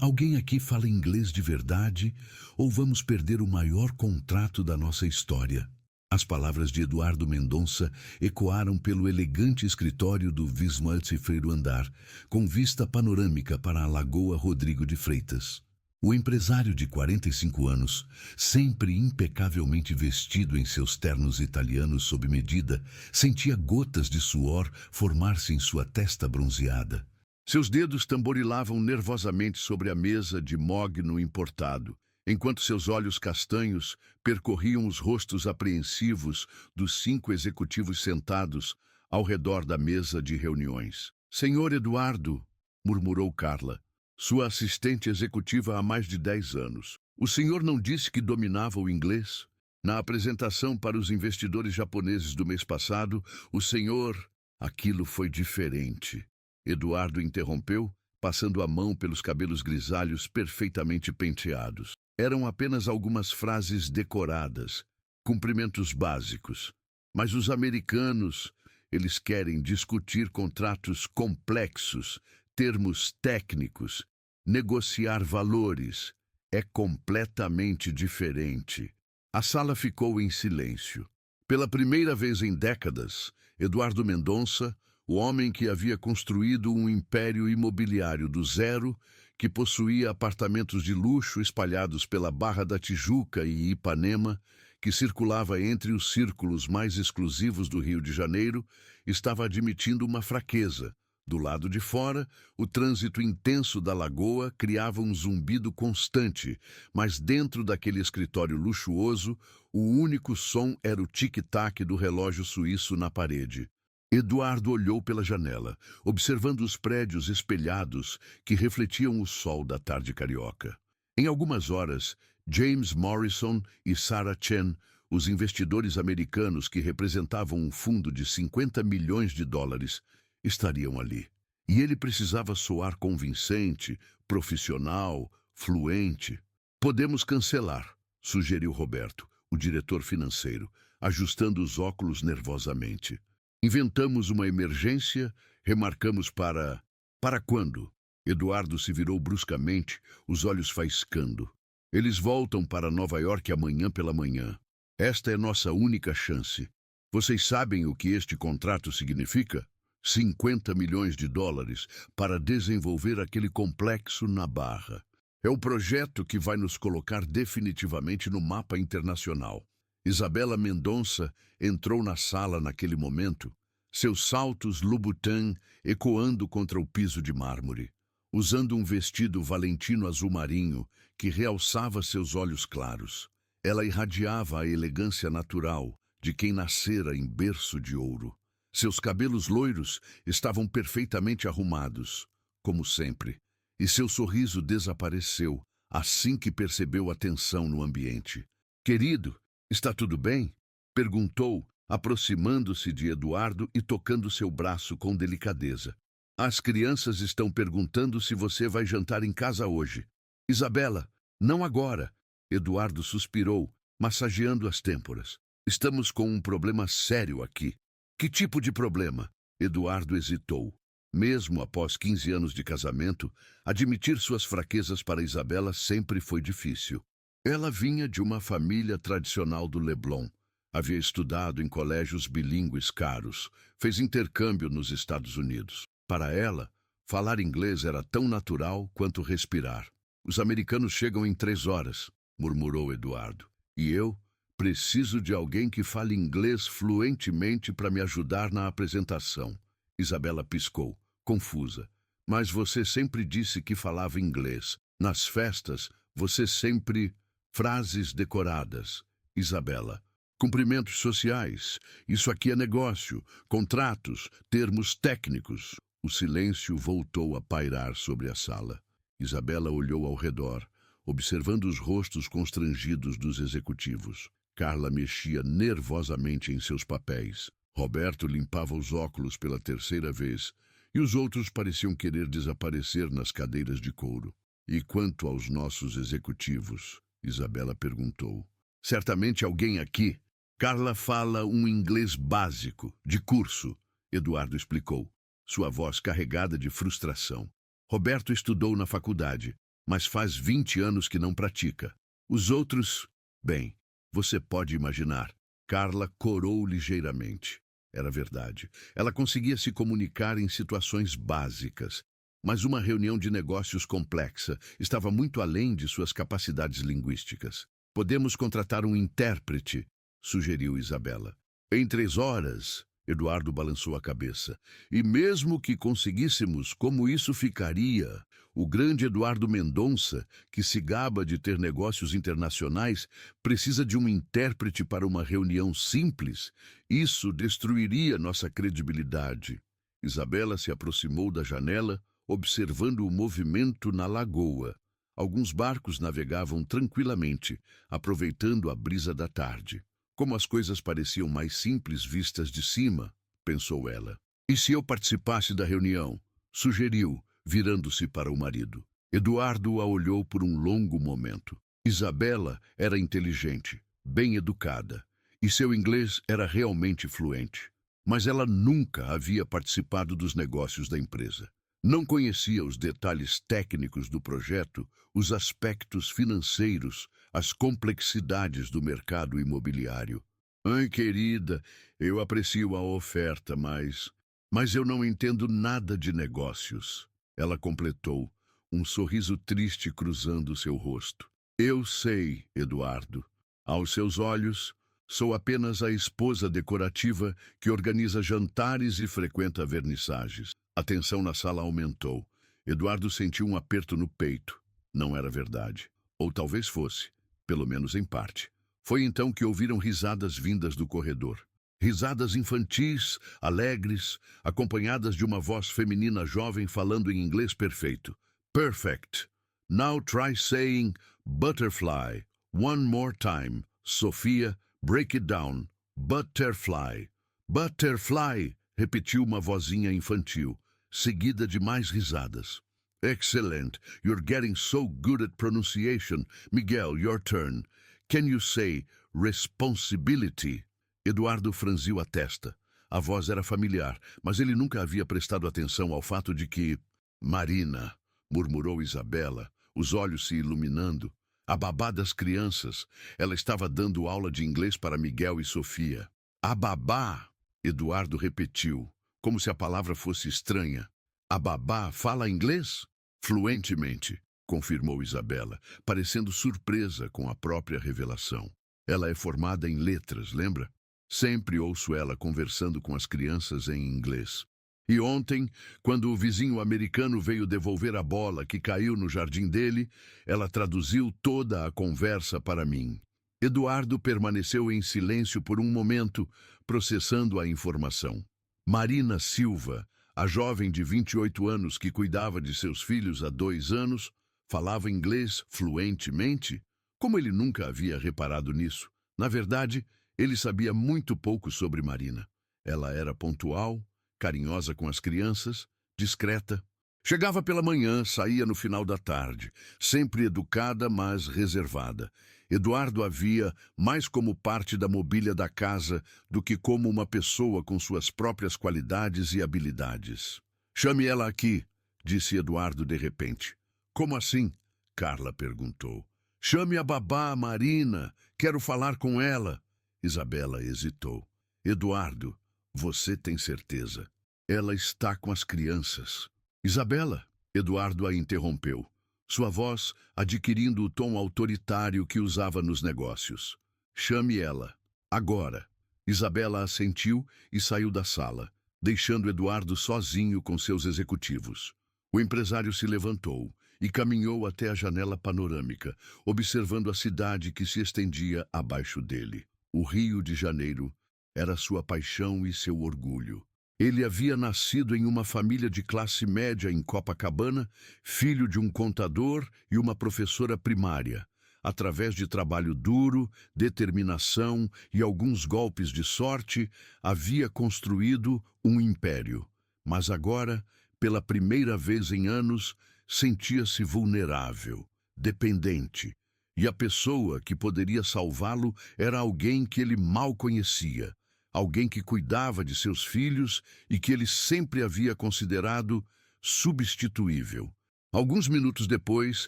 Alguém aqui fala inglês de verdade ou vamos perder o maior contrato da nossa história? As palavras de Eduardo Mendonça ecoaram pelo elegante escritório do 23º andar, com vista panorâmica para a Lagoa Rodrigo de Freitas. O empresário de 45 anos, sempre impecavelmente vestido em seus ternos italianos sob medida, sentia gotas de suor formar-se em sua testa bronzeada. Seus dedos tamborilavam nervosamente sobre a mesa de mogno importado, enquanto seus olhos castanhos percorriam os rostos apreensivos dos 5 executivos sentados ao redor da mesa de reuniões. "Senhor Eduardo", murmurou Carla, sua assistente executiva há mais de 10 anos. "O senhor não disse que dominava o inglês? Na apresentação para os investidores japoneses do mês passado, o senhor..." "Aquilo foi diferente", Eduardo interrompeu, passando a mão pelos cabelos grisalhos perfeitamente penteados. Eram apenas algumas frases decoradas, cumprimentos básicos. Mas os americanos, eles querem discutir contratos complexos, termos técnicos, negociar valores. É completamente diferente. A sala ficou em silêncio. Pela primeira vez em décadas, Eduardo Mendonça, o homem que havia construído um império imobiliário do zero, que possuía apartamentos de luxo espalhados pela Barra da Tijuca e Ipanema, que circulava entre os círculos mais exclusivos do Rio de Janeiro, estava admitindo uma fraqueza. Do lado de fora, o trânsito intenso da lagoa criava um zumbido constante, mas dentro daquele escritório luxuoso, o único som era o tic-tac do relógio suíço na parede. Eduardo olhou pela janela, observando os prédios espelhados que refletiam o sol da tarde carioca. Em algumas horas, James Morrison e Sarah Chen, os investidores americanos que representavam um fundo de 50 milhões de dólares, estariam ali. E ele precisava soar convincente, profissional, fluente. "Podemos cancelar", sugeriu Roberto, o diretor financeiro, ajustando os óculos nervosamente. "Inventamos uma emergência, remarcamos para... Para quando?" Eduardo se virou bruscamente, os olhos faiscando. "Eles voltam para Nova York amanhã pela manhã. Esta é nossa única chance. Vocês sabem o que este contrato significa? 50 milhões de dólares para desenvolver aquele complexo na Barra. É o projeto que vai nos colocar definitivamente no mapa internacional." Isabela Mendonça entrou na sala naquele momento, seus saltos Louboutin ecoando contra o piso de mármore, usando um vestido valentino azul marinho que realçava seus olhos claros. Ela irradiava a elegância natural de quem nascera em berço de ouro. Seus cabelos loiros estavam perfeitamente arrumados, como sempre, e seu sorriso desapareceu assim que percebeu a tensão no ambiente. "Querido, está tudo bem?" perguntou, aproximando-se de Eduardo e tocando seu braço com delicadeza. "As crianças estão perguntando se você vai jantar em casa hoje." "Isabela, não agora." Eduardo suspirou, massageando as têmporas. "Estamos com um problema sério aqui." "Que tipo de problema?" Eduardo hesitou. Mesmo após 15 anos de casamento, admitir suas fraquezas para Isabela sempre foi difícil. Ela vinha de uma família tradicional do Leblon. Havia estudado em colégios bilíngues caros, fez intercâmbio nos Estados Unidos. Para ela, falar inglês era tão natural quanto respirar. "Os americanos chegam em 3 horas, murmurou Eduardo. "E eu preciso de alguém que fale inglês fluentemente para me ajudar na apresentação." Isabela piscou, confusa. "Mas você sempre disse que falava inglês. Nas festas, você sempre..." "Frases decoradas." "Isabela, cumprimentos sociais. Isso aqui é negócio, contratos, termos técnicos." O silêncio voltou a pairar sobre a sala. Isabela olhou ao redor, observando os rostos constrangidos dos executivos. Carla mexia nervosamente em seus papéis. Roberto limpava os óculos pela 3ª vez, e os outros pareciam querer desaparecer nas cadeiras de couro. "E quanto aos nossos executivos?" Isabela perguntou. "Certamente alguém aqui." "Carla fala um inglês básico, de curso", Eduardo explicou, sua voz carregada de frustração. "Roberto estudou na faculdade, mas faz 20 anos que não pratica. Os outros, bem, você pode imaginar. Carla corou ligeiramente. Era verdade. Ela conseguia se comunicar em situações básicas, mas uma reunião de negócios complexa estava muito além de suas capacidades linguísticas. Podemos contratar um intérprete, sugeriu Isabela. Em 3 horas, Eduardo balançou a cabeça. E mesmo que conseguíssemos, como isso ficaria? O grande Eduardo Mendonça, que se gaba de ter negócios internacionais, precisa de um intérprete para uma reunião simples? Isso destruiria nossa credibilidade. Isabela se aproximou da janela, observando o movimento na lagoa. Alguns barcos navegavam tranquilamente, aproveitando a brisa da tarde. Como as coisas pareciam mais simples vistas de cima, pensou ela. E se eu participasse da reunião? Sugeriu, virando-se para o marido. Eduardo a olhou por um longo momento. Isabela era inteligente, bem educada, e seu inglês era realmente fluente. Mas ela nunca havia participado dos negócios da empresa. Não conhecia os detalhes técnicos do projeto, os aspectos financeiros, as complexidades do mercado imobiliário. Ai, querida, eu aprecio a oferta, mas eu não entendo nada de negócios. Ela completou, um sorriso triste cruzando seu rosto. Eu sei, Eduardo. Aos seus olhos, sou apenas a esposa decorativa que organiza jantares e frequenta vernissagens. A tensão na sala aumentou. Eduardo sentiu um aperto no peito. Não era verdade. Ou talvez fosse, pelo menos em parte. Foi então que ouviram risadas vindas do corredor. Risadas infantis, alegres, acompanhadas de uma voz feminina jovem falando em inglês perfeito. Perfect. Now try saying butterfly. One more time. Sofia, break it down. Butterfly. Butterfly, repetiu uma vozinha infantil, seguida de mais risadas. Excellent. You're getting so good at pronunciation. Miguel, your turn. Can you say responsibility? Eduardo franziu a testa. A voz era familiar, mas ele nunca havia prestado atenção ao fato de que... Marina, murmurou Isabela, os olhos se iluminando. A babá das crianças. Ela estava dando aula de inglês para Miguel e Sofia. A babá, Eduardo repetiu, como se a palavra fosse estranha. A babá fala inglês? Fluentemente, confirmou Isabela, parecendo surpresa com a própria revelação. Ela é formada em letras, lembra? Sempre ouço ela conversando com as crianças em inglês. E ontem, quando o vizinho americano veio devolver a bola que caiu no jardim dele, ela traduziu toda a conversa para mim. Eduardo permaneceu em silêncio por um momento, processando a informação. Marina Silva, a jovem de 28 anos que cuidava de seus filhos há 2 anos, falava inglês fluentemente? Como ele nunca havia reparado nisso? Na verdade, ele sabia muito pouco sobre Marina. Ela era pontual, carinhosa com as crianças, discreta. Chegava pela manhã, saía no final da tarde, sempre educada, mas reservada. Eduardo a via mais como parte da mobília da casa do que como uma pessoa com suas próprias qualidades e habilidades. Chame ela aqui, disse Eduardo de repente. Como assim? Carla perguntou. Chame a babá, Marina. Quero falar com ela. Isabela hesitou. Eduardo, você tem certeza? Ela está com as crianças. Isabela, Eduardo a interrompeu, sua voz adquirindo o tom autoritário que usava nos negócios. Chame ela. Agora. Isabela assentiu e saiu da sala, deixando Eduardo sozinho com seus executivos. O empresário se levantou e caminhou até a janela panorâmica, observando a cidade que se estendia abaixo dele. O Rio de Janeiro era sua paixão e seu orgulho. Ele havia nascido em uma família de classe média em Copacabana, filho de um contador e uma professora primária. Através de trabalho duro, determinação e alguns golpes de sorte, havia construído um império. Mas agora, pela primeira vez em anos, sentia-se vulnerável, dependente. E a pessoa que poderia salvá-lo era alguém que ele mal conhecia. Alguém que cuidava de seus filhos e que ele sempre havia considerado substituível. Alguns minutos depois,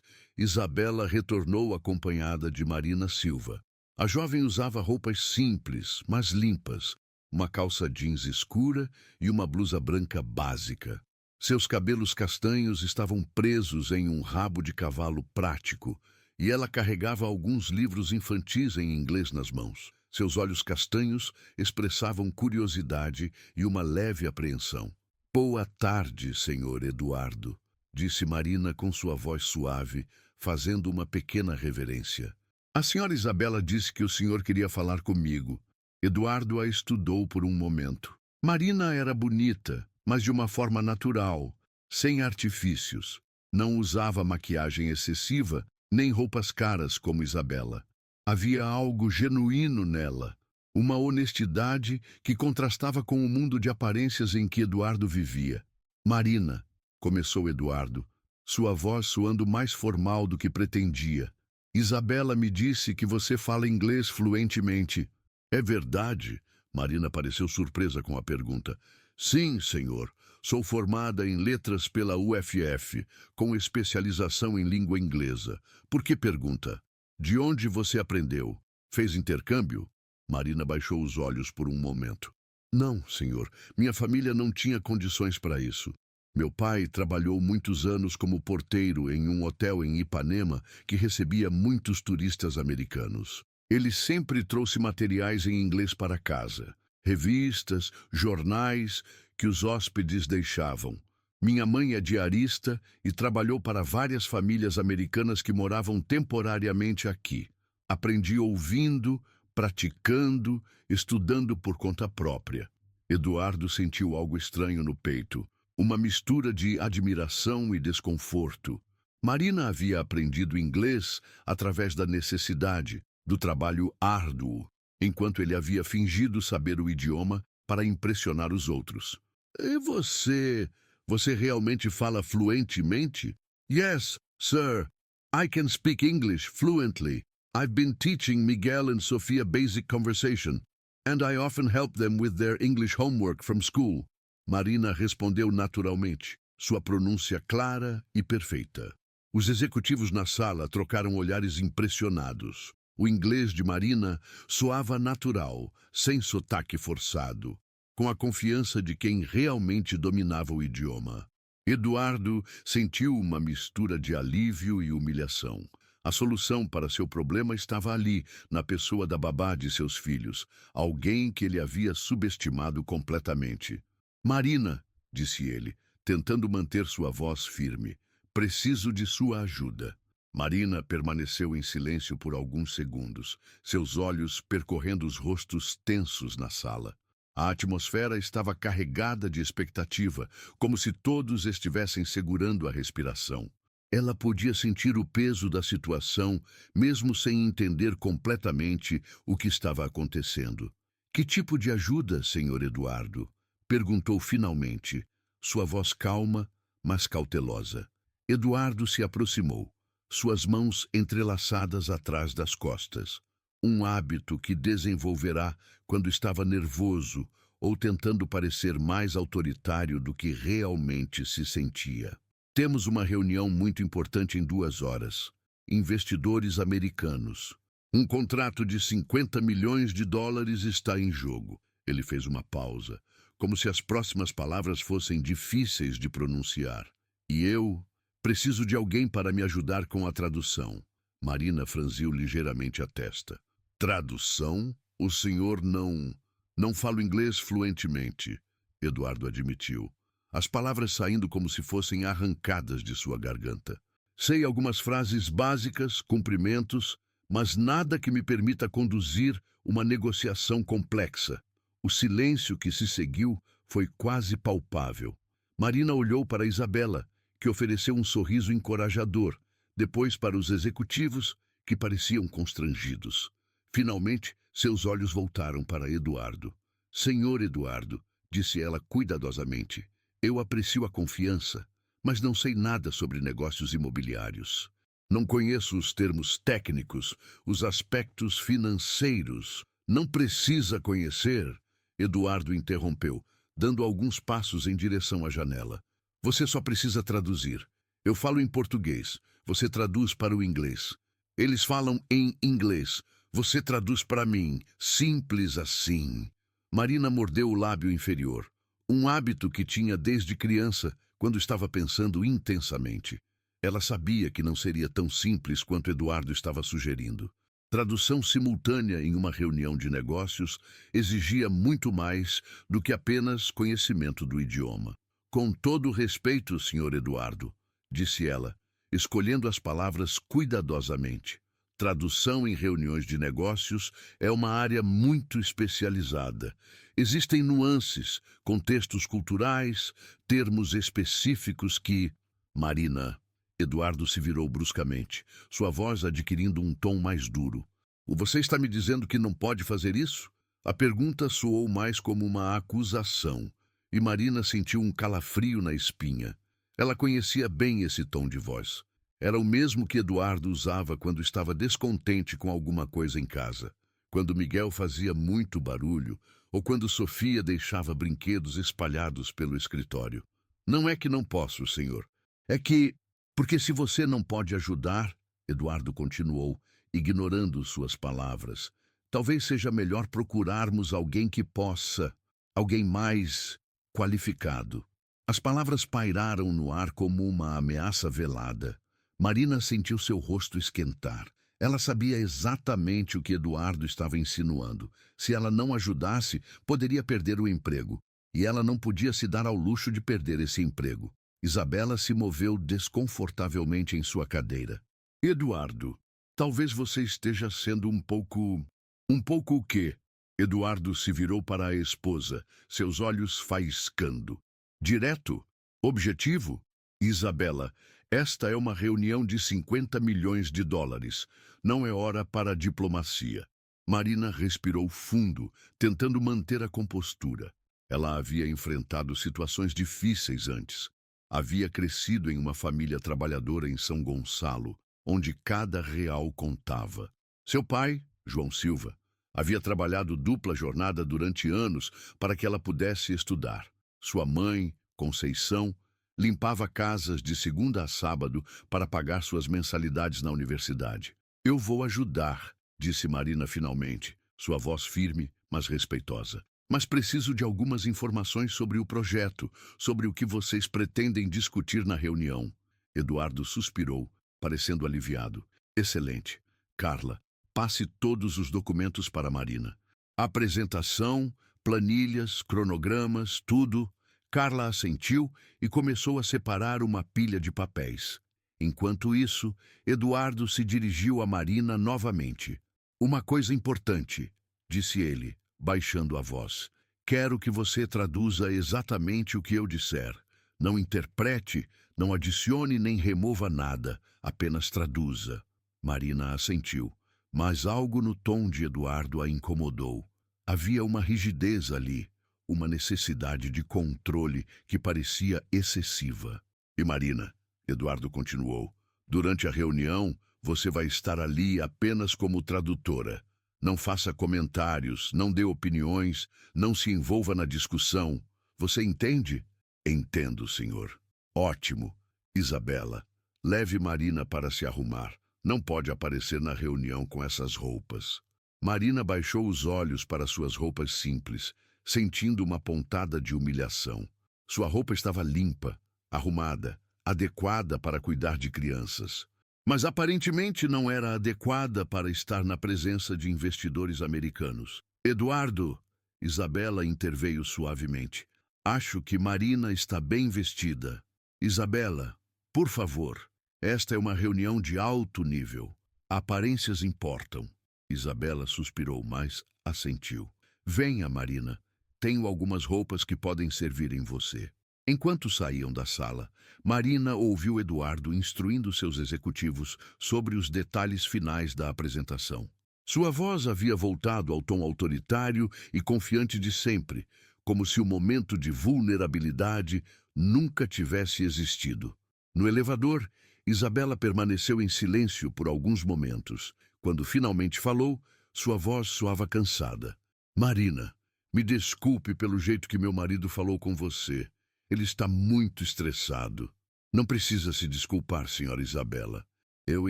Isabela retornou acompanhada de Marina Silva. A jovem usava roupas simples, mas limpas, uma calça jeans escura e uma blusa branca básica. Seus cabelos castanhos estavam presos em um rabo de cavalo prático, e ela carregava alguns livros infantis em inglês nas mãos. Seus olhos castanhos expressavam curiosidade e uma leve apreensão. Boa tarde, senhor Eduardo, disse Marina com sua voz suave, fazendo uma pequena reverência. A senhora Isabela disse que o senhor queria falar comigo. Eduardo a estudou por um momento. Marina era bonita, mas de uma forma natural, sem artifícios. Não usava maquiagem excessiva, nem roupas caras como Isabela. Havia algo genuíno nela, uma honestidade que contrastava com o mundo de aparências em que Eduardo vivia. Marina, começou Eduardo, sua voz soando mais formal do que pretendia. Isabela me disse que você fala inglês fluentemente. É verdade? Marina pareceu surpresa com a pergunta. Sim, senhor. Sou formada em letras pela UFF, com especialização em língua inglesa. Por que pergunta? De onde você aprendeu? Fez intercâmbio? Marina baixou os olhos por um momento. Não, senhor. Minha família não tinha condições para isso. Meu pai trabalhou muitos anos como porteiro em um hotel em Ipanema que recebia muitos turistas americanos. Ele sempre trouxe materiais em inglês para casa. Revistas, jornais que os hóspedes deixavam. Minha mãe é diarista e trabalhou para várias famílias americanas que moravam temporariamente aqui. Aprendi ouvindo, praticando, estudando por conta própria. Eduardo sentiu algo estranho no peito, uma mistura de admiração e desconforto. Marina havia aprendido inglês através da necessidade, do trabalho árduo, enquanto ele havia fingido saber o idioma para impressionar os outros. E você realmente fala fluentemente? Yes, sir. I can speak English fluently. I've been teaching Miguel and Sofia basic conversation, and I often help them with their English homework from school. Marina respondeu naturalmente, sua pronúncia clara e perfeita. Os executivos na sala trocaram olhares impressionados. O inglês de Marina soava natural, sem sotaque forçado, com a confiança de quem realmente dominava o idioma. Eduardo sentiu uma mistura de alívio e humilhação. A solução para seu problema estava ali, na pessoa da babá de seus filhos, alguém que ele havia subestimado completamente. Marina, disse ele, tentando manter sua voz firme, preciso de sua ajuda. Marina permaneceu em silêncio por alguns segundos, seus olhos percorrendo os rostos tensos na sala. A atmosfera estava carregada de expectativa, como se todos estivessem segurando a respiração. Ela podia sentir o peso da situação, mesmo sem entender completamente o que estava acontecendo. Que tipo de ajuda, senhor Eduardo? Perguntou finalmente, sua voz calma, mas cautelosa. Eduardo se aproximou, suas mãos entrelaçadas atrás das costas. Um hábito que desenvolverá quando estava nervoso ou tentando parecer mais autoritário do que realmente se sentia. Temos uma reunião muito importante em 2 horas. Investidores americanos. Um contrato de 50 milhões de dólares está em jogo. Ele fez uma pausa, como se as próximas palavras fossem difíceis de pronunciar. E eu preciso de alguém para me ajudar com a tradução. Marina franziu ligeiramente a testa. Tradução? O senhor não fala inglês fluentemente, Eduardo admitiu, as palavras saindo como se fossem arrancadas de sua garganta. Sei algumas frases básicas, cumprimentos, mas nada que me permita conduzir uma negociação complexa. O silêncio que se seguiu foi quase palpável. Marina olhou para Isabela, que ofereceu um sorriso encorajador, depois para os executivos, que pareciam constrangidos. Finalmente, seus olhos voltaram para Eduardo. Senhor Eduardo, disse ela cuidadosamente, eu aprecio a confiança, mas não sei nada sobre negócios imobiliários. Não conheço os termos técnicos, os aspectos financeiros. Não precisa conhecer, Eduardo interrompeu, dando alguns passos em direção à janela. Você só precisa traduzir. Eu falo em português. Você traduz para o inglês. Eles falam em inglês. Você traduz para mim. Simples assim. Marina mordeu o lábio inferior. Um hábito que tinha desde criança, quando estava pensando intensamente. Ela sabia que não seria tão simples quanto Eduardo estava sugerindo. Tradução simultânea em uma reunião de negócios exigia muito mais do que apenas conhecimento do idioma. Com todo respeito, Sr. Eduardo, disse ela, escolhendo as palavras cuidadosamente. Tradução em reuniões de negócios é uma área muito especializada. Existem nuances, contextos culturais, termos específicos que... Marina, Eduardo se virou bruscamente, sua voz adquirindo um tom mais duro. Você está me dizendo que não pode fazer isso? A pergunta soou mais como uma acusação, e Marina sentiu um calafrio na espinha. Ela conhecia bem esse tom de voz. Era o mesmo que Eduardo usava quando estava descontente com alguma coisa em casa, quando Miguel fazia muito barulho ou quando Sofia deixava brinquedos espalhados pelo escritório. Não é que não posso, senhor. É que... Porque se você não pode ajudar, Eduardo continuou, ignorando suas palavras, talvez seja melhor procurarmos alguém que possa, alguém mais qualificado. As palavras pairaram no ar como uma ameaça velada. Marina sentiu seu rosto esquentar. Ela sabia exatamente o que Eduardo estava insinuando. Se ela não ajudasse, poderia perder o emprego. E ela não podia se dar ao luxo de perder esse emprego. Isabela se moveu desconfortavelmente em sua cadeira. Eduardo, talvez você esteja sendo um pouco... Um pouco o quê? Eduardo se virou para a esposa, seus olhos faiscando. Direto? Objetivo? Isabela, esta é uma reunião de 50 milhões de dólares. Não é hora para diplomacia. Marina respirou fundo, tentando manter a compostura. Ela havia enfrentado situações difíceis antes. Havia crescido em uma família trabalhadora em São Gonçalo, onde cada real contava. Seu pai, João Silva, havia trabalhado dupla jornada durante anos para que ela pudesse estudar. Sua mãe, Conceição, limpava casas de segunda a sábado para pagar suas mensalidades na universidade. Eu vou ajudar, disse Marina finalmente, sua voz firme, mas respeitosa. Mas preciso de algumas informações sobre o projeto, sobre o que vocês pretendem discutir na reunião. Eduardo suspirou, parecendo aliviado. Excelente. Carla, passe todos os documentos para Marina. Apresentação, planilhas, cronogramas, tudo. Carla assentiu e começou a separar uma pilha de papéis. Enquanto isso, Eduardo se dirigiu a Marina novamente. Uma coisa importante, disse ele, baixando a voz. Quero que você traduza exatamente o que eu disser. Não interprete, não adicione nem remova nada, apenas traduza. Marina assentiu, mas algo no tom de Eduardo a incomodou. Havia uma rigidez ali, uma necessidade de controle que parecia excessiva. E Marina, Eduardo continuou, durante a reunião, você vai estar ali apenas como tradutora. Não faça comentários, não dê opiniões, não se envolva na discussão. Você entende? Entendo, senhor. Ótimo. Isabela, leve Marina para se arrumar. Não pode aparecer na reunião com essas roupas. Marina baixou os olhos para suas roupas simples, sentindo uma pontada de humilhação. Sua roupa estava limpa, arrumada, adequada para cuidar de crianças. Mas aparentemente não era adequada para estar na presença de investidores americanos. Eduardo, Isabela interveio suavemente. Acho que Marina está bem vestida. Isabela, por favor, esta é uma reunião de alto nível. Aparências importam. Isabela suspirou, mas assentiu. Venha, Marina. Tenho algumas roupas que podem servir em você. Enquanto saíam da sala, Marina ouviu Eduardo instruindo seus executivos sobre os detalhes finais da apresentação. Sua voz havia voltado ao tom autoritário e confiante de sempre, como se o momento de vulnerabilidade nunca tivesse existido. No elevador, Isabela permaneceu em silêncio por alguns momentos. Quando finalmente falou, sua voz soava cansada. Marina, me desculpe pelo jeito que meu marido falou com você. Ele está muito estressado. Não precisa se desculpar, senhora Isabela. Eu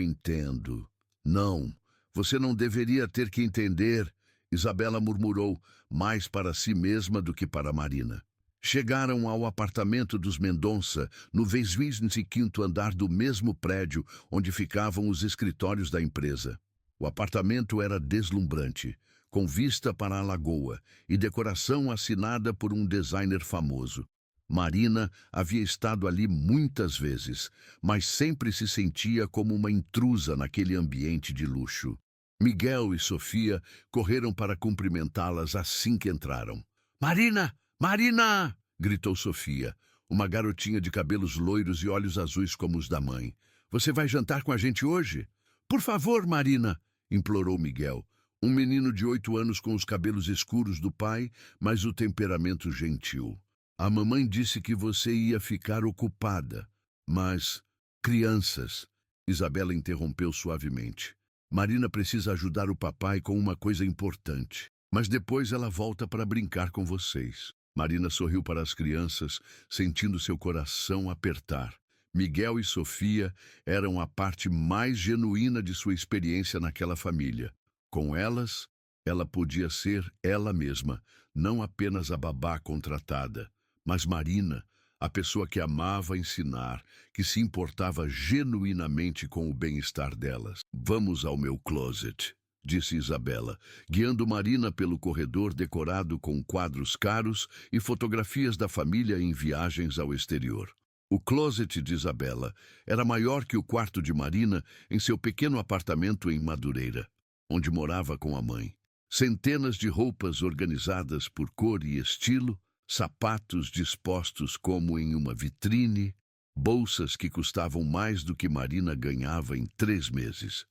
entendo. Não, você não deveria ter que entender, Isabela murmurou, mais para si mesma do que para Marina. Chegaram ao apartamento dos Mendonça, no 25º andar do mesmo prédio onde ficavam os escritórios da empresa. O apartamento era deslumbrante, com vista para a lagoa e decoração assinada por um designer famoso. Marina havia estado ali muitas vezes, mas sempre se sentia como uma intrusa naquele ambiente de luxo. Miguel e Sofia correram para cumprimentá-las assim que entraram. "Marina! Marina!" gritou Sofia, uma garotinha de cabelos loiros e olhos azuis como os da mãe. "Você vai jantar com a gente hoje?" "Por favor, Marina!" implorou Miguel, um menino de 8 anos com os cabelos escuros do pai, mas o temperamento gentil. "A mamãe disse que você ia ficar ocupada, mas... Crianças!" Isabela interrompeu suavemente. "Marina precisa ajudar o papai com uma coisa importante, mas depois ela volta para brincar com vocês." Marina sorriu para as crianças, sentindo seu coração apertar. Miguel e Sofia eram a parte mais genuína de sua experiência naquela família. Com elas, ela podia ser ela mesma, não apenas a babá contratada, mas Marina, a pessoa que amava ensinar, que se importava genuinamente com o bem-estar delas. "Vamos ao meu closet", disse Isabela, guiando Marina pelo corredor decorado com quadros caros e fotografias da família em viagens ao exterior. O closet de Isabela era maior que o quarto de Marina em seu pequeno apartamento em Madureira, onde morava com a mãe. Centenas de roupas organizadas por cor e estilo, sapatos dispostos como em uma vitrine, bolsas que custavam mais do que Marina ganhava em 3 meses.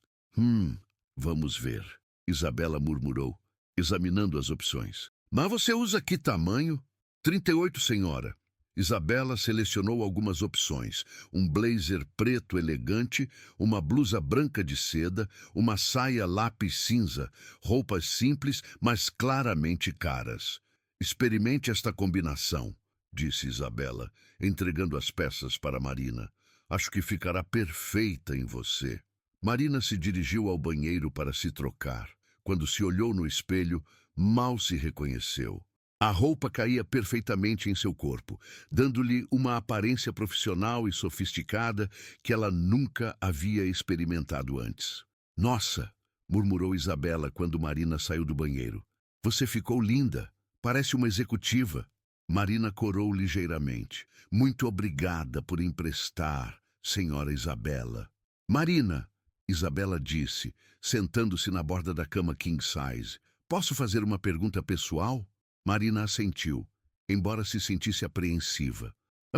Vamos ver", Isabela murmurou, examinando as opções. "Mas você usa que tamanho?" 38, senhora." Isabela selecionou algumas opções: um blazer preto elegante, uma blusa branca de seda, uma saia lápis cinza, roupas simples, mas claramente caras. "Experimente esta combinação", disse Isabela, entregando as peças para Marina. "Acho que ficará perfeita em você." Marina se dirigiu ao banheiro para se trocar. Quando se olhou no espelho, mal se reconheceu. A roupa caía perfeitamente em seu corpo, dando-lhe uma aparência profissional e sofisticada que ela nunca havia experimentado antes. "Nossa!" murmurou Isabela quando Marina saiu do banheiro. "Você ficou linda. Parece uma executiva." Marina corou ligeiramente. "Muito obrigada por emprestar, senhora Isabela." "Marina!" Isabela disse, sentando-se na borda da cama king size. "Posso fazer uma pergunta pessoal?" Marina assentiu, embora se sentisse apreensiva.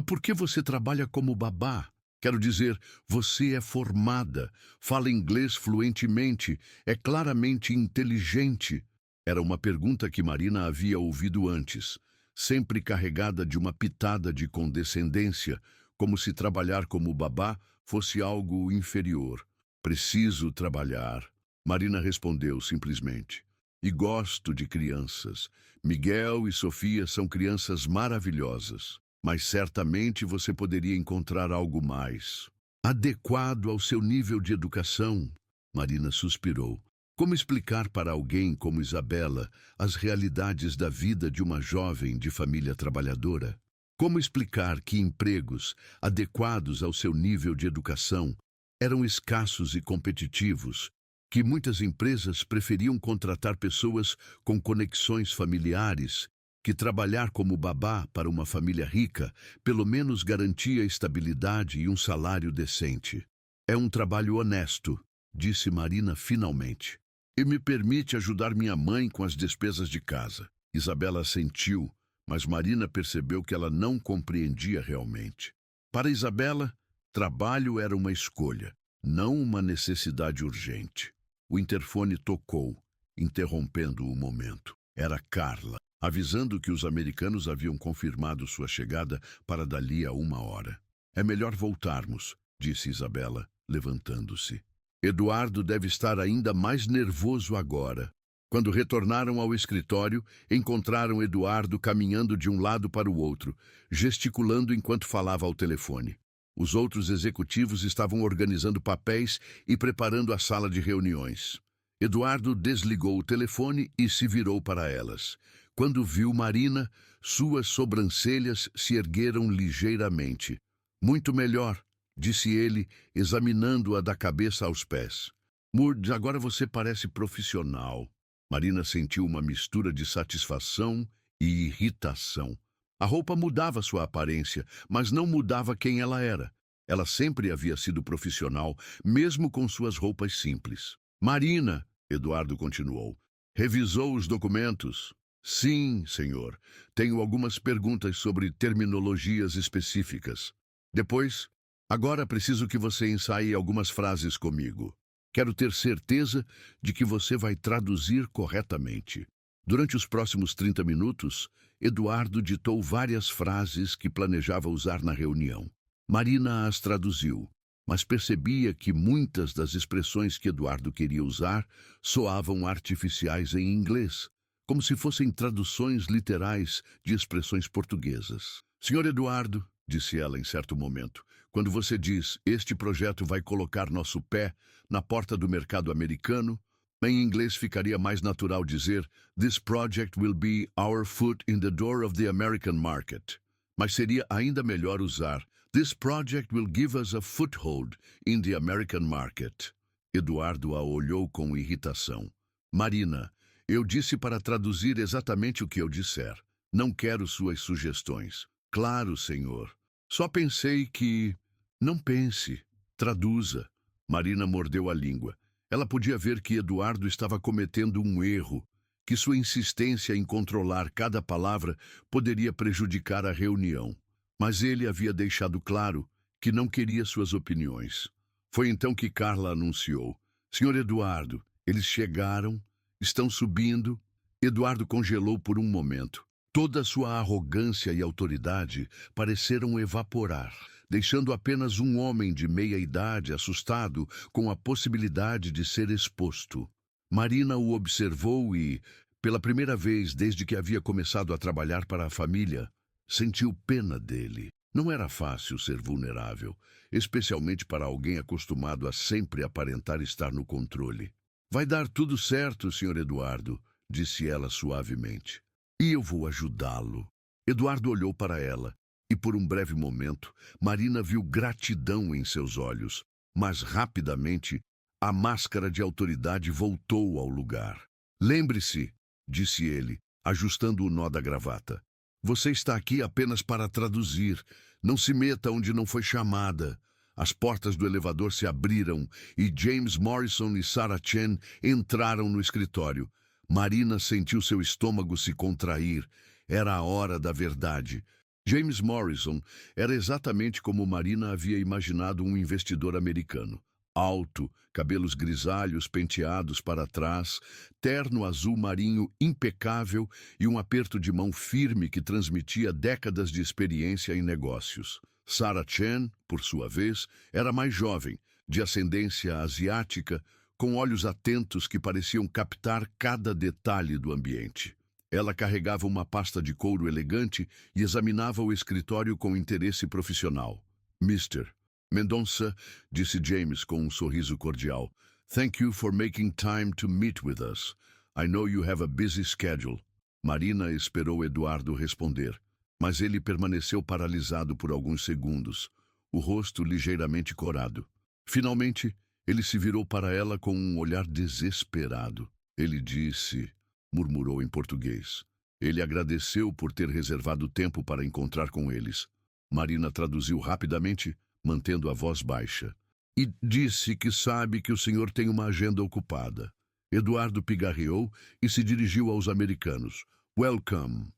"Por que você trabalha como babá? Quero dizer, você é formada, fala inglês fluentemente, é claramente inteligente." Era uma pergunta que Marina havia ouvido antes, sempre carregada de uma pitada de condescendência, como se trabalhar como babá fosse algo inferior. "Preciso trabalhar", Marina respondeu simplesmente. "E gosto de crianças. Miguel e Sofia são crianças maravilhosas, mas certamente você poderia encontrar algo mais adequado ao seu nível de educação." Marina suspirou. Como explicar para alguém como Isabela as realidades da vida de uma jovem de família trabalhadora? Como explicar que empregos adequados ao seu nível de educação eram escassos e competitivos, que muitas empresas preferiam contratar pessoas com conexões familiares, que trabalhar como babá para uma família rica pelo menos garantia estabilidade e um salário decente? "É um trabalho honesto", disse Marina finalmente. "E me permite ajudar minha mãe com as despesas de casa." Isabela assentiu, mas Marina percebeu que ela não compreendia realmente. Para Isabela, trabalho era uma escolha, não uma necessidade urgente. O interfone tocou, interrompendo o momento. Era Carla, avisando que os americanos haviam confirmado sua chegada para dali a 1 hora. "É melhor voltarmos", disse Isabela, levantando-se. "Eduardo deve estar ainda mais nervoso agora." Quando retornaram ao escritório, encontraram Eduardo caminhando de um lado para o outro, gesticulando enquanto falava ao telefone. Os outros executivos estavam organizando papéis e preparando a sala de reuniões. Eduardo desligou o telefone e se virou para elas. Quando viu Marina, suas sobrancelhas se ergueram ligeiramente. Muito melhor, disse ele, examinando-a da cabeça aos pés. Murd, agora você parece profissional. Marina sentiu uma mistura de satisfação e irritação. A roupa mudava sua aparência, mas não mudava quem ela era. Ela sempre havia sido profissional, mesmo com suas roupas simples. Marina, Eduardo continuou, revisou os documentos? Sim, senhor. Tenho algumas perguntas sobre terminologias específicas. Depois, agora preciso que você ensaie algumas frases comigo. Quero ter certeza de que você vai traduzir corretamente. Durante os próximos 30 minutos, Eduardo ditou várias frases que planejava usar na reunião. Marina as traduziu, mas percebia que muitas das expressões que Eduardo queria usar soavam artificiais em inglês, como se fossem traduções literais de expressões portuguesas. Senhor Eduardo, disse ela em certo momento, quando você diz, este projeto vai colocar nosso pé na porta do mercado americano, em inglês ficaria mais natural dizer, this project will be our foot in the door of the American market. Mas seria ainda melhor usar, this project will give us a foothold in the American market. Eduardo a olhou com irritação. Marina, eu disse para traduzir exatamente o que eu disser. Não quero suas sugestões. Claro, senhor. Só pensei que... Não pense. Traduza. Marina mordeu a língua. Ela podia ver que Eduardo estava cometendo um erro, que sua insistência em controlar cada palavra poderia prejudicar a reunião. Mas ele havia deixado claro que não queria suas opiniões. Foi então que Carla anunciou. Senhor Eduardo, eles chegaram, estão subindo. Eduardo congelou por um momento. Toda sua arrogância e autoridade pareceram evaporar, deixando apenas um homem de meia-idade assustado com a possibilidade de ser exposto. Marina o observou e, pela primeira vez desde que havia começado a trabalhar para a família, sentiu pena dele. Não era fácil ser vulnerável, especialmente para alguém acostumado a sempre aparentar estar no controle. Vai dar tudo certo, Sr. Eduardo, disse ela suavemente. E eu vou ajudá-lo. Eduardo olhou para ela, e por um breve momento, Marina viu gratidão em seus olhos, mas rapidamente a máscara de autoridade voltou ao lugar. Lembre-se, disse ele, ajustando o nó da gravata. Você está aqui apenas para traduzir. Não se meta onde não foi chamada. As portas do elevador se abriram e James Morrison e Sarah Chen entraram no escritório. Marina sentiu seu estômago se contrair. Era a hora da verdade. James Morrison era exatamente como Marina havia imaginado um investidor americano. Alto, cabelos grisalhos penteados para trás, terno azul marinho impecável e um aperto de mão firme que transmitia décadas de experiência em negócios. Sarah Chen, por sua vez, era mais jovem, de ascendência asiática, com olhos atentos que pareciam captar cada detalhe do ambiente. Ela carregava uma pasta de couro elegante e examinava o escritório com interesse profissional. Mr. Mendonça, disse James com um sorriso cordial. Thank you for making time to meet with us. I know you have a busy schedule. Marina esperou Eduardo responder, mas ele permaneceu paralisado por alguns segundos, o rosto ligeiramente corado. Finalmente, ele se virou para ela com um olhar desesperado. Ele disse, murmurou em português. Ele agradeceu por ter reservado tempo para encontrar com eles. Marina traduziu rapidamente, mantendo a voz baixa. E disse que sabe que o senhor tem uma agenda ocupada. Eduardo pigarreou e se dirigiu aos americanos. Welcome.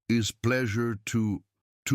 It's pleasure to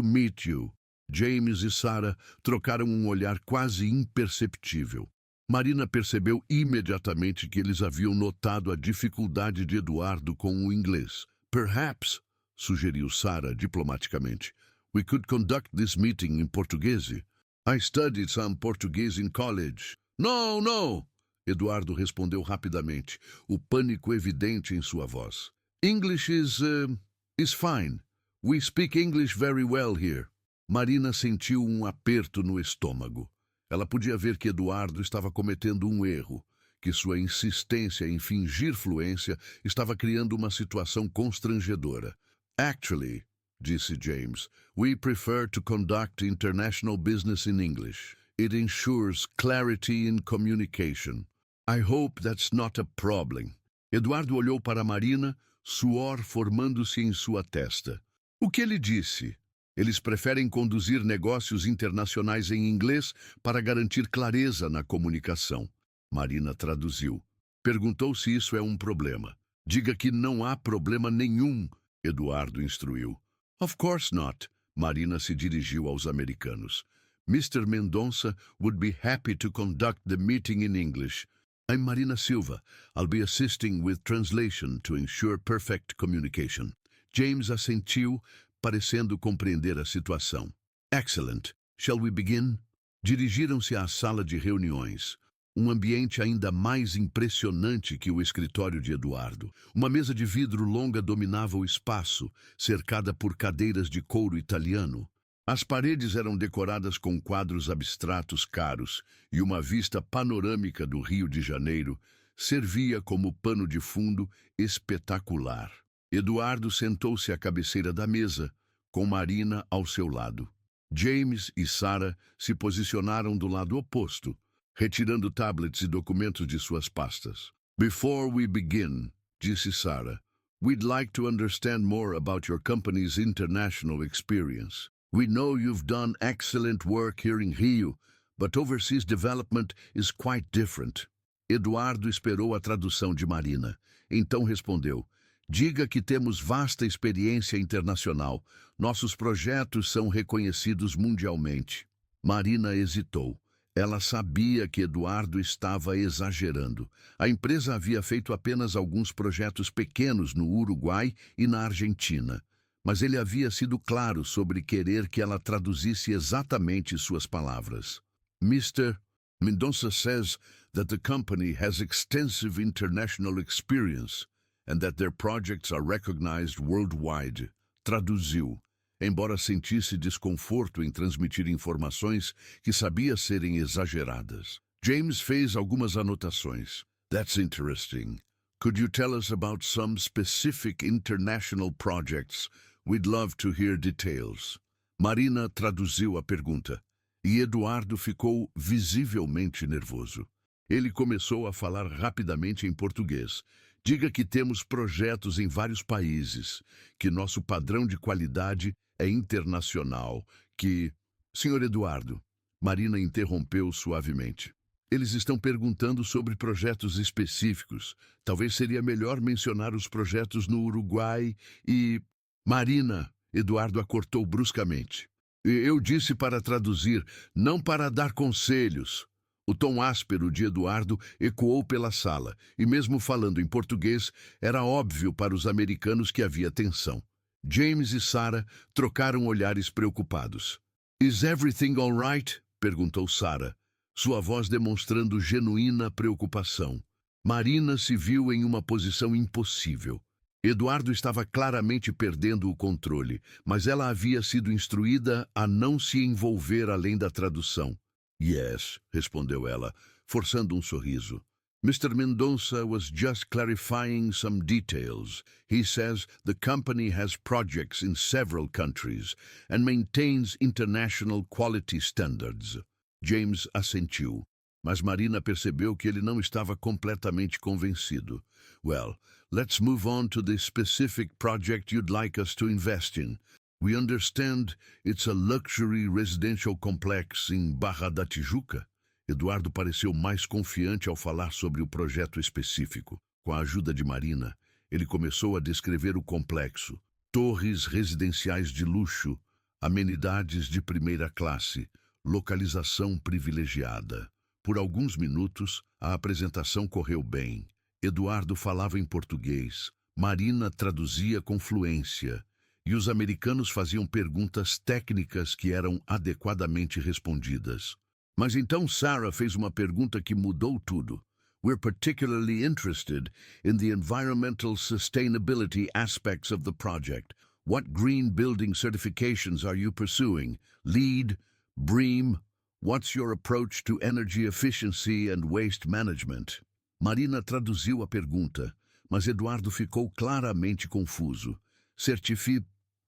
meet you. James e Sarah trocaram um olhar quase imperceptível. Marina percebeu imediatamente que eles haviam notado a dificuldade de Eduardo com o inglês. Perhaps, sugeriu Sarah diplomaticamente, we could conduct this meeting in Portuguese. I studied some Portuguese in college. No, no! Eduardo respondeu rapidamente, o pânico evidente em sua voz. English is fine. We speak English very well here. Marina sentiu um aperto no estômago. Ela podia ver que Eduardo estava cometendo um erro, que sua insistência em fingir fluência estava criando uma situação constrangedora. Actually, disse James, we prefer to conduct international business in English. It ensures clarity in communication. I hope that's not a problem. Eduardo olhou para Marina, suor formando-se em sua testa. O que ele disse? Eles preferem conduzir negócios internacionais em inglês para garantir clareza na comunicação. Marina traduziu. Perguntou se isso é um problema. Diga que não há problema nenhum, Eduardo instruiu. Of course not. Marina se dirigiu aos americanos. Mr. Mendonça would be happy to conduct the meeting in English. I'm Marina Silva. I'll be assisting with translation to ensure perfect communication. James assentiu, parecendo compreender a situação. Excellent. Shall we begin? Dirigiram-se à sala de reuniões. Um ambiente ainda mais impressionante que o escritório de Eduardo. Uma mesa de vidro longa dominava o espaço, cercada por cadeiras de couro italiano. As paredes eram decoradas com quadros abstratos caros e uma vista panorâmica do Rio de Janeiro servia como pano de fundo espetacular. Eduardo sentou-se à cabeceira da mesa, com Marina ao seu lado. James e Sarah se posicionaram do lado oposto, retirando tablets e documentos de suas pastas. Before we begin, disse Sarah, we'd like to understand more about your company's international experience. We know you've done excellent work here in Rio, but overseas development is quite different. Eduardo esperou a tradução de Marina. Então respondeu, diga que temos vasta experiência internacional. Nossos projetos são reconhecidos mundialmente. Marina hesitou. Ela sabia que Eduardo estava exagerando. A empresa havia feito apenas alguns projetos pequenos no Uruguai e na Argentina, mas ele havia sido claro sobre querer que ela traduzisse exatamente suas palavras. Mr. Mendonça says that the company has extensive international experience and that their projects are recognized worldwide. Traduziu. Embora sentisse desconforto em transmitir informações que sabia serem exageradas. James fez algumas anotações. That's interesting. Could you tell us about some specific international projects? We'd love to hear details. Marina traduziu a pergunta, e Eduardo ficou visivelmente nervoso. Ele começou a falar rapidamente em português. Diga que temos projetos em vários países, que nosso padrão de qualidade é internacional, que... Senhor Eduardo, Marina interrompeu suavemente. Eles estão perguntando sobre projetos específicos. Talvez seria melhor mencionar os projetos no Uruguai e... Marina, Eduardo a cortou bruscamente. Eu disse para traduzir, não para dar conselhos. O tom áspero de Eduardo ecoou pela sala, e mesmo falando em português, era óbvio para os americanos que havia tensão. James e Sarah trocaram olhares preocupados. Is everything all right? Perguntou Sarah, sua voz demonstrando genuína preocupação. Marina se viu em uma posição impossível. Eduardo estava claramente perdendo o controle, mas ela havia sido instruída a não se envolver além da tradução. Yes, respondeu ela, forçando um sorriso. Mr. Mendonça was just clarifying some details. He says the company has projects in several countries and maintains international quality standards. James assentiu, mas Marina percebeu que ele não estava completamente convencido. Well, let's move on to the specific project you'd like us to invest in. We understand it's a luxury residential complex em Barra da Tijuca. Eduardo pareceu mais confiante ao falar sobre o projeto específico. Com a ajuda de Marina, ele começou a descrever o complexo. Torres residenciais de luxo, amenidades de primeira classe, localização privilegiada. Por alguns minutos, a apresentação correu bem. Eduardo falava em português, Marina traduzia com fluência, e os americanos faziam perguntas técnicas que eram adequadamente respondidas. Mas então Sarah fez uma pergunta que mudou tudo. We're particularly interested in the environmental sustainability aspects of the project. What green building certifications are you pursuing? LEED, BREEAM? What's your approach to energy efficiency and waste management? Marina traduziu a pergunta, mas Eduardo ficou claramente confuso.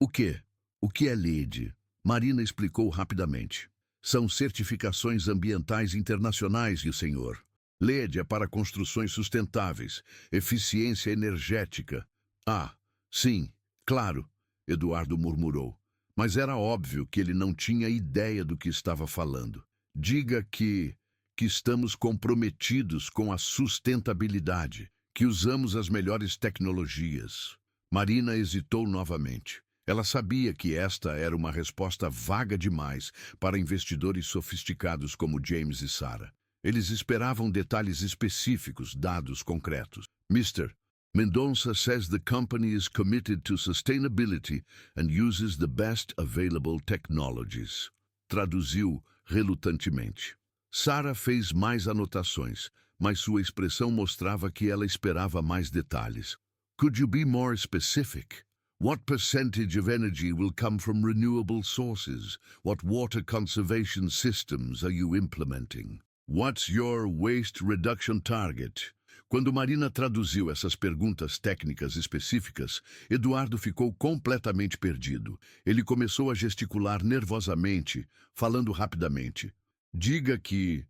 O quê? O que é LEED? Marina explicou rapidamente. São certificações ambientais internacionais, meu senhor. LEED é para construções sustentáveis, eficiência energética. Ah, sim, claro, Eduardo murmurou. Mas era óbvio que ele não tinha ideia do que estava falando. Diga que estamos comprometidos com a sustentabilidade, que usamos as melhores tecnologias. Marina hesitou novamente. Ela sabia que esta era uma resposta vaga demais para investidores sofisticados como James e Sarah. Eles esperavam detalhes específicos, dados concretos. Mr. Mendonça says the company is committed to sustainability and uses the best available technologies. Traduziu relutantemente. Sarah fez mais anotações, mas sua expressão mostrava que ela esperava mais detalhes. Could you be more specific? What percentage of energy will come from renewable sources? What water conservation systems are you implementing? What's your waste reduction target? Quando Marina traduziu essas perguntas técnicas específicas, Eduardo ficou completamente perdido. Ele começou a gesticular nervosamente, falando rapidamente. Diga que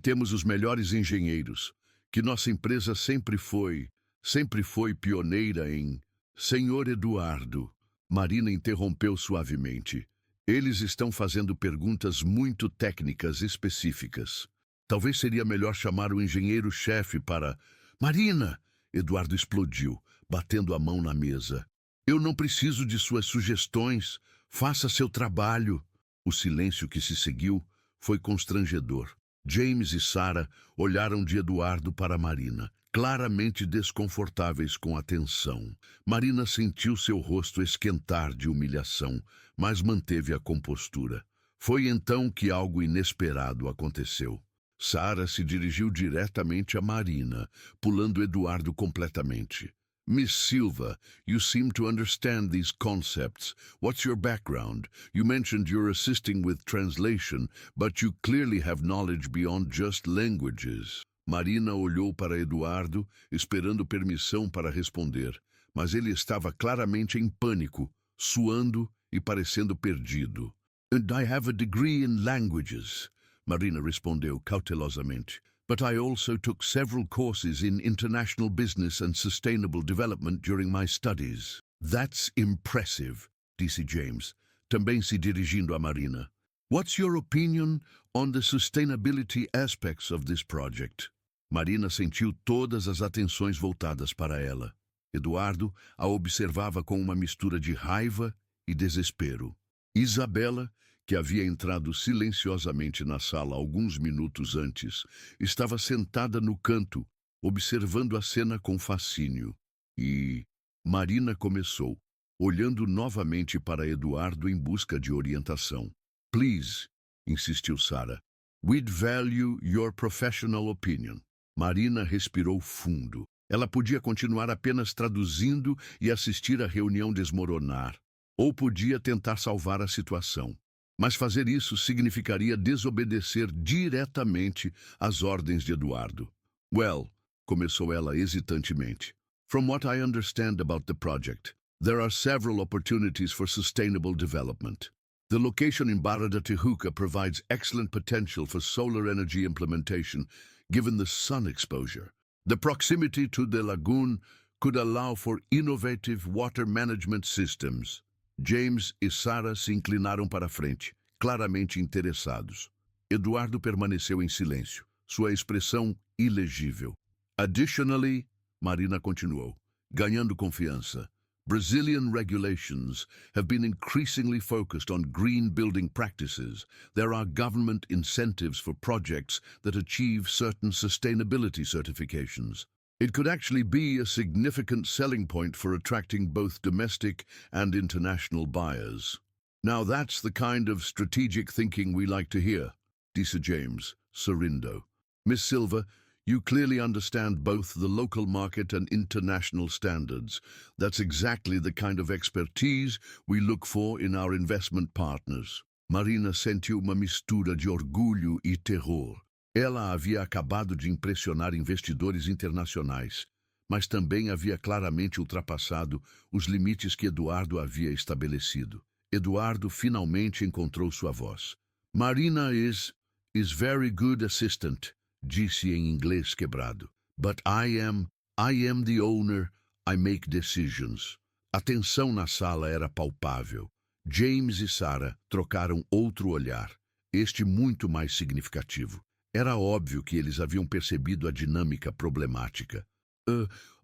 temos os melhores engenheiros, que nossa empresa sempre foi pioneira em... Senhor Eduardo, Marina interrompeu suavemente. Eles estão fazendo perguntas muito técnicas específicas. Talvez seria melhor chamar o engenheiro-chefe para... Marina! Eduardo explodiu, batendo a mão na mesa. Eu não preciso de suas sugestões. Faça seu trabalho. O silêncio que se seguiu foi constrangedor. James e Sarah olharam de Eduardo para Marina, claramente desconfortáveis com a tensão. Marina sentiu seu rosto esquentar de humilhação, mas manteve a compostura. Foi então que algo inesperado aconteceu. Sarah se dirigiu diretamente a Marina, pulando Eduardo completamente. Miss Silva, you seem to understand these concepts. What's your background? You mentioned you're assisting with translation, but you clearly have knowledge beyond just languages. Marina olhou para Eduardo, esperando permissão para responder, mas ele estava claramente em pânico, suando e parecendo perdido. And I have a degree in languages, Marina respondeu cautelosamente. But I also took several courses in international business and sustainable development during my studies. That's impressive, disse James, também se dirigindo a Marina. What's your opinion on the sustainability aspects of this project? Marina sentiu todas as atenções voltadas para ela. Eduardo a observava com uma mistura de raiva e desespero. Isabela, que havia entrado silenciosamente na sala alguns minutos antes, estava sentada no canto, observando a cena com fascínio. E Marina começou, olhando novamente para Eduardo em busca de orientação. Please, insistiu Sarah. We'd value your professional opinion. Marina respirou fundo. Ela podia continuar apenas traduzindo e assistir a reunião desmoronar, ou podia tentar salvar a situação. Mas fazer isso significaria desobedecer diretamente às ordens de Eduardo. Well, começou ela hesitantemente. From what I understand about the project, there are several opportunities for sustainable development. The location in Barra da Tijuca provides excellent potential for solar energy implementation, given the sun exposure. The proximity to the lagoon could allow for innovative water management systems. James e Sarah se inclinaram para a frente, claramente interessados. Eduardo permaneceu em silêncio, sua expressão ilegível. Additionally, Marina continuou, ganhando confiança, Brazilian regulations have been increasingly focused on green building practices. There are government incentives for projects that achieve certain sustainability certifications. It could actually be a significant selling point for attracting both domestic and international buyers. Now that's the kind of strategic thinking we like to hear, disse James, sorrindo. Miss Silva, You clearly understand both the local market and international standards. That's exactly the kind of expertise we look for in our investment partners. Marina sentiu uma mistura de orgulho e terror. Ela havia acabado de impressionar investidores internacionais, mas também havia claramente ultrapassado os limites que Eduardo havia estabelecido. Eduardo finalmente encontrou sua voz. Marina is very good assistant, disse em inglês quebrado. But I am the owner, I make decisions. A tensão na sala era palpável. James e Sarah trocaram outro olhar, este muito mais significativo. Era óbvio que eles haviam percebido a dinâmica problemática.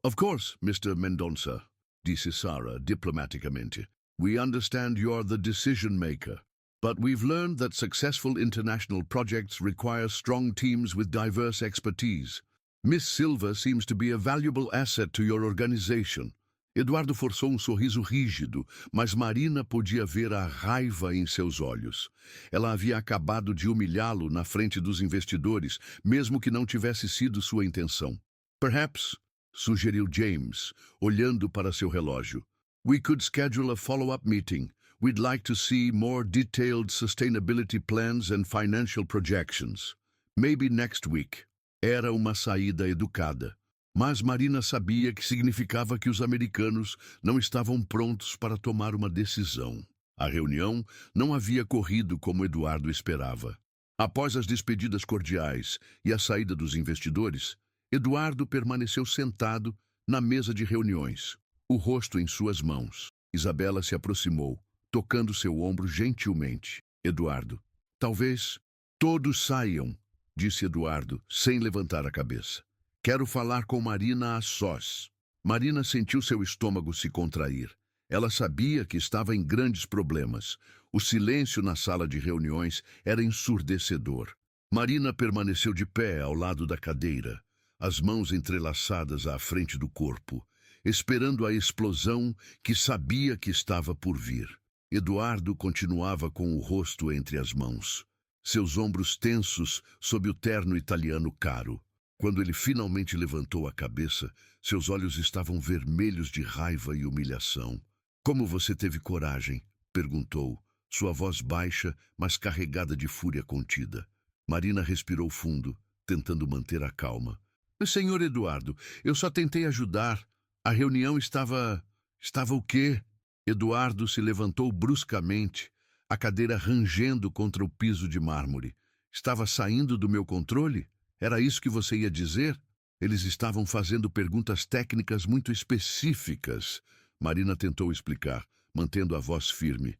Of course, Mr. Mendonça, disse Sarah diplomaticamente. We understand you're the decision maker. But we've learned that successful international projects require strong teams with diverse expertise. Miss Silva seems to be a valuable asset to your organization. Eduardo forçou um sorriso rígido, mas Marina podia ver a raiva em seus olhos. Ela havia acabado de humilhá-lo na frente dos investidores, mesmo que não tivesse sido sua intenção. Perhaps, sugeriu James, olhando para seu relógio, we could schedule a follow-up meeting. We'd like to see more detailed sustainability plans and financial projections. Maybe next week. Era uma saída educada. Mas Marina sabia que significava que os americanos não estavam prontos para tomar uma decisão. A reunião não havia corrido como Eduardo esperava. Após as despedidas cordiais e a saída dos investidores, Eduardo permaneceu sentado na mesa de reuniões, o rosto em suas mãos. Isabela se aproximou, tocando seu ombro gentilmente. Eduardo, talvez todos saiam, disse Eduardo, sem levantar a cabeça. Quero falar com Marina a sós. Marina sentiu seu estômago se contrair. Ela sabia que estava em grandes problemas. O silêncio na sala de reuniões era ensurdecedor. Marina permaneceu de pé ao lado da cadeira, as mãos entrelaçadas à frente do corpo, esperando a explosão que sabia que estava por vir. Eduardo continuava com o rosto entre as mãos, seus ombros tensos sob o terno italiano caro. Quando ele finalmente levantou a cabeça, seus olhos estavam vermelhos de raiva e humilhação. Como você teve coragem? Perguntou, sua voz baixa, mas carregada de fúria contida. Marina respirou fundo, tentando manter a calma. Senhor Eduardo, eu só tentei ajudar. A reunião estava o quê? Eduardo se levantou bruscamente, a cadeira rangendo contra o piso de mármore. Estava saindo do meu controle? Era isso que você ia dizer? Eles estavam fazendo perguntas técnicas muito específicas. Marina tentou explicar, mantendo a voz firme.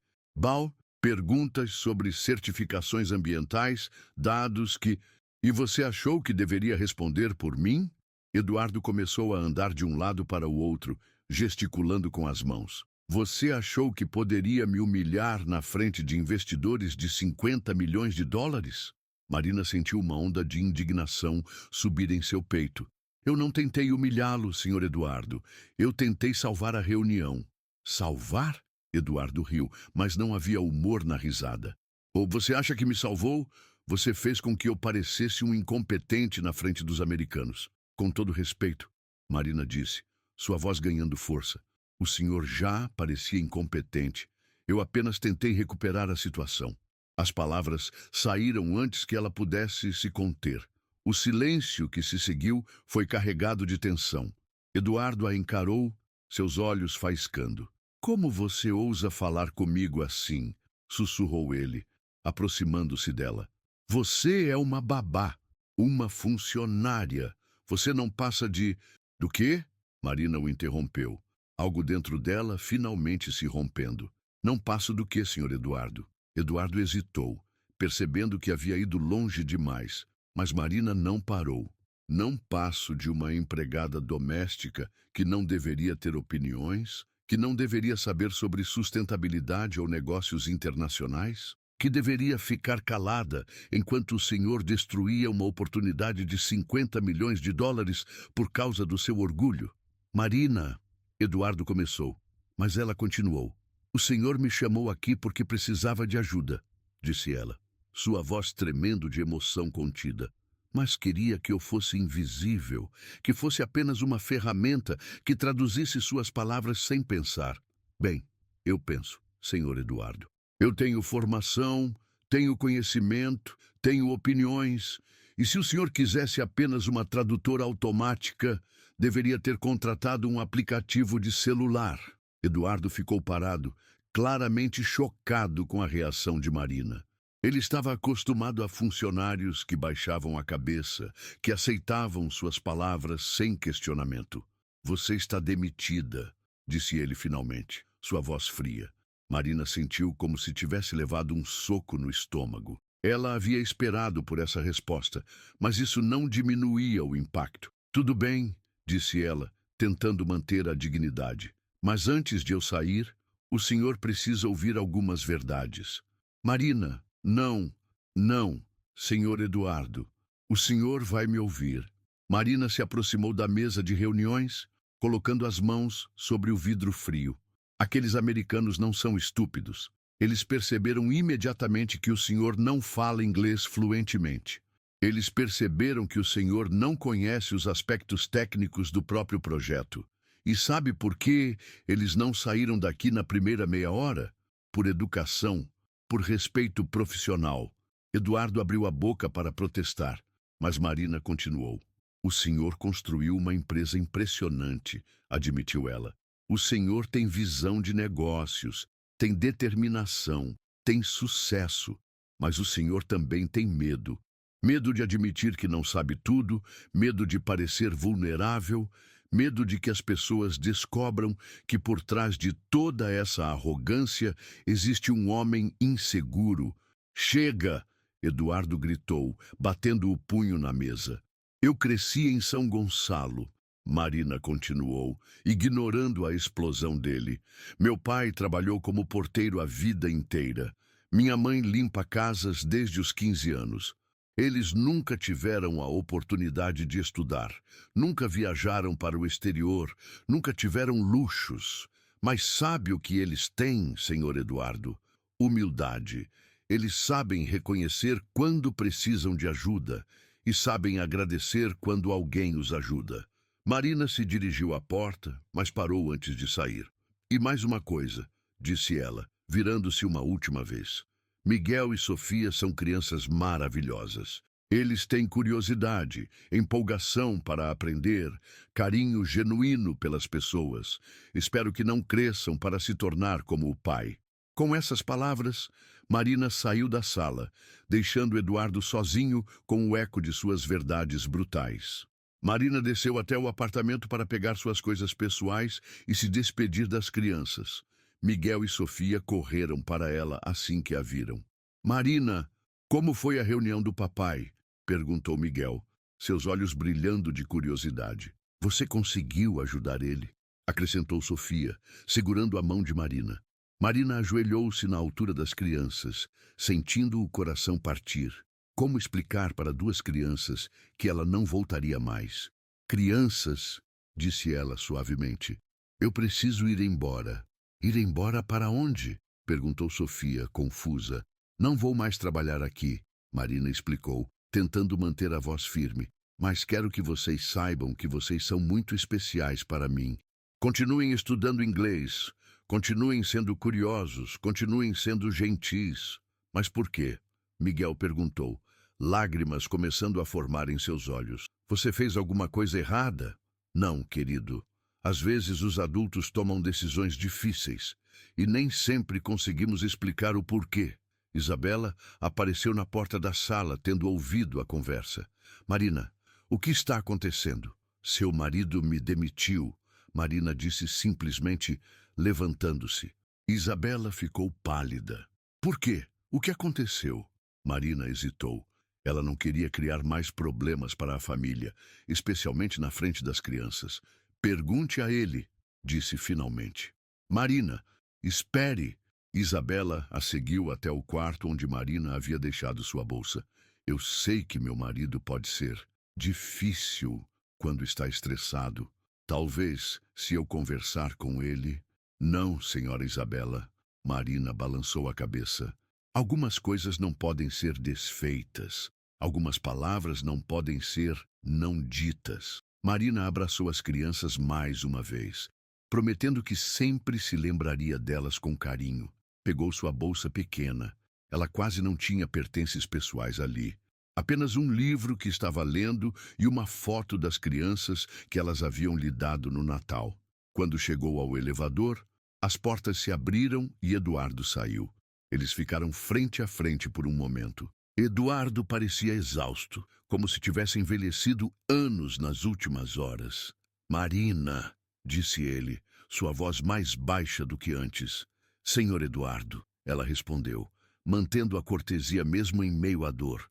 Perguntas sobre certificações ambientais, dados que... E você achou que deveria responder por mim? Eduardo começou a andar de um lado para o outro, gesticulando com as mãos. Você achou que poderia me humilhar na frente de investidores de 50 milhões de dólares? Marina sentiu uma onda de indignação subir em seu peito. Eu não tentei humilhá-lo, Sr. Eduardo. Eu tentei salvar a reunião. Salvar? Eduardo riu, mas não havia humor na risada. Ou você acha que me salvou? Você fez com que eu parecesse um incompetente na frente dos americanos. Com todo respeito, Marina disse, sua voz ganhando força. O senhor já parecia incompetente. Eu apenas tentei recuperar a situação. As palavras saíram antes que ela pudesse se conter. O silêncio que se seguiu foi carregado de tensão. Eduardo a encarou, seus olhos faiscando. Como você ousa falar comigo assim? Sussurrou ele, aproximando-se dela. Você é uma babá, uma funcionária. Você não passa de... Do quê? Marina o interrompeu. Algo dentro dela finalmente se rompendo. Não passo do quê, Sr. Eduardo? Eduardo hesitou, percebendo que havia ido longe demais. Mas Marina não parou. Não passo de uma empregada doméstica que não deveria ter opiniões, que não deveria saber sobre sustentabilidade ou negócios internacionais, que deveria ficar calada enquanto o senhor destruía uma oportunidade de 50 milhões de dólares por causa do seu orgulho. Marina, Eduardo começou, mas ela continuou. O senhor me chamou aqui porque precisava de ajuda, disse ela, sua voz tremendo de emoção contida. mas queria que eu fosse invisível, que fosse apenas uma ferramenta que traduzisse suas palavras sem pensar. Bem, eu penso, Senhor Eduardo. Eu tenho formação, tenho conhecimento, tenho opiniões, e se o senhor quisesse apenas uma tradutora automática, deveria ter contratado um aplicativo de celular. Eduardo ficou parado, claramente chocado com a reação de Marina. Ele estava acostumado a funcionários que baixavam a cabeça, que aceitavam suas palavras sem questionamento. Você está demitida, disse ele finalmente, sua voz fria. Marina sentiu como se tivesse levado um soco no estômago. Ela havia esperado por essa resposta, mas isso não diminuía o impacto. Tudo bem, disse ela, tentando manter a dignidade. Mas antes de eu sair, o senhor precisa ouvir algumas verdades. Marina, não, senhor Eduardo. O senhor vai me ouvir. Marina se aproximou da mesa de reuniões, colocando as mãos sobre o vidro frio. Aqueles americanos não são estúpidos. Eles perceberam imediatamente que o senhor não fala inglês fluentemente. Eles perceberam que o senhor não conhece os aspectos técnicos do próprio projeto. E sabe por que eles não saíram daqui na primeira meia hora? Por educação, por respeito profissional. Eduardo abriu a boca para protestar, mas Marina continuou. O senhor construiu uma empresa impressionante, admitiu ela. O senhor tem visão de negócios, tem determinação, tem sucesso, mas o senhor também tem medo. Medo de admitir que não sabe tudo, medo de parecer vulnerável, medo de que as pessoas descobram que por trás de toda essa arrogância existe um homem inseguro. Chega! Eduardo gritou, batendo o punho na mesa. Eu cresci em São Gonçalo. Marina continuou, ignorando a explosão dele. Meu pai trabalhou como porteiro a vida inteira. Minha mãe limpa casas desde os 15 anos. Eles nunca tiveram a oportunidade de estudar, nunca viajaram para o exterior, nunca tiveram luxos. Mas sabe o que eles têm, senhor Eduardo? Humildade. Eles sabem reconhecer quando precisam de ajuda e sabem agradecer quando alguém os ajuda. Marina se dirigiu à porta, mas parou antes de sair. E mais uma coisa, disse ela, virando-se uma última vez. Miguel e Sofia são crianças maravilhosas. Eles têm curiosidade, empolgação para aprender, carinho genuíno pelas pessoas. Espero que não cresçam para se tornar como o pai. Com essas palavras, Marina saiu da sala, deixando Eduardo sozinho com o eco de suas verdades brutais. Marina desceu até o apartamento para pegar suas coisas pessoais e se despedir das crianças. Miguel e Sofia correram para ela assim que a viram. Marina, como foi a reunião do papai? Perguntou Miguel, seus olhos brilhando de curiosidade. Você conseguiu ajudar ele? Acrescentou Sofia, segurando a mão de Marina. Marina ajoelhou-se na altura das crianças, sentindo o coração partir. Como explicar para duas crianças que ela não voltaria mais? Crianças, disse ela suavemente, eu preciso ir embora. Ir embora para onde? Perguntou Sofia, confusa. Não vou mais trabalhar aqui, Marina explicou, tentando manter a voz firme. Mas quero que vocês saibam que vocês são muito especiais para mim. Continuem estudando inglês, continuem sendo curiosos, continuem sendo gentis. Mas por quê? Miguel perguntou, lágrimas começando a formar em seus olhos. Você fez alguma coisa errada? Não, querido. Às vezes os adultos tomam decisões difíceis e nem sempre conseguimos explicar o porquê. Isabela apareceu na porta da sala, tendo ouvido a conversa. Marina, o que está acontecendo? Seu marido me demitiu, Marina disse simplesmente, levantando-se. Isabela ficou pálida. Por quê? O que aconteceu? Marina hesitou. Ela não queria criar mais problemas para a família, especialmente na frente das crianças. Pergunte a ele, disse finalmente. Marina, espere. Isabela a seguiu até o quarto onde Marina havia deixado sua bolsa. Eu sei que meu marido pode ser difícil quando está estressado. Talvez, se eu conversar com ele... Não, senhora Isabela. Marina balançou a cabeça. Algumas coisas não podem ser desfeitas. Algumas palavras não podem ser não ditas. Marina abraçou as crianças mais uma vez, prometendo que sempre se lembraria delas com carinho. Pegou sua bolsa pequena. Ela quase não tinha pertences pessoais ali. Apenas um livro que estava lendo e uma foto das crianças que elas haviam lhe dado no Natal. Quando chegou ao elevador, as portas se abriram e Eduardo saiu. Eles ficaram frente a frente por um momento. Eduardo parecia exausto, como se tivesse envelhecido anos nas últimas horas. Marina, disse ele, sua voz mais baixa do que antes. Senhor Eduardo, ela respondeu, mantendo a cortesia mesmo em meio à dor.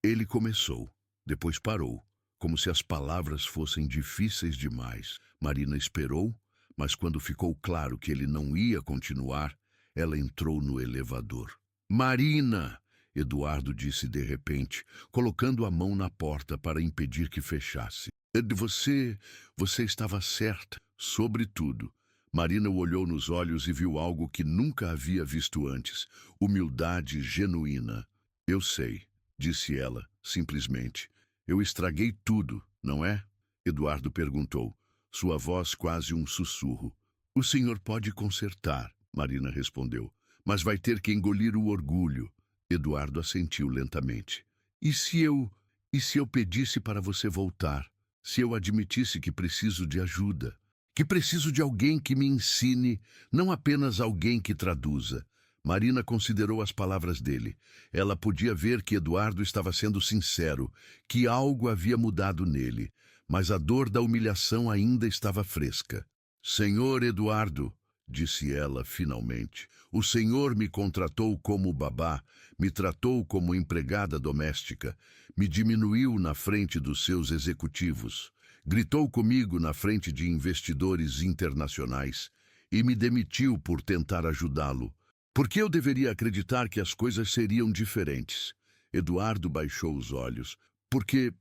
Ele começou, depois parou, como se as palavras fossem difíceis demais. Marina esperou, mas quando ficou claro que ele não ia continuar, ela entrou no elevador. Marina! Eduardo disse de repente, colocando a mão na porta para impedir que fechasse. Você estava certa, sobretudo. Marina o olhou nos olhos e viu algo que nunca havia visto antes, humildade genuína. Eu sei, disse ela, simplesmente. Eu estraguei tudo, não é? Eduardo perguntou, sua voz quase um sussurro. O senhor pode consertar, Marina respondeu, mas vai ter que engolir o orgulho. Eduardo assentiu lentamente. E se eu pedisse para você voltar? Se eu admitisse que preciso de ajuda? Que preciso de alguém que me ensine, não apenas alguém que traduza? Marina considerou as palavras dele. Ela podia ver que Eduardo estava sendo sincero, que algo havia mudado nele, mas a dor da humilhação ainda estava fresca. Senhor Eduardo, disse ela finalmente, o senhor me contratou como babá, me tratou como empregada doméstica, me diminuiu na frente dos seus executivos, gritou comigo na frente de investidores internacionais e me demitiu por tentar ajudá-lo. Por que eu deveria acreditar que as coisas seriam diferentes? Eduardo baixou os olhos. Porque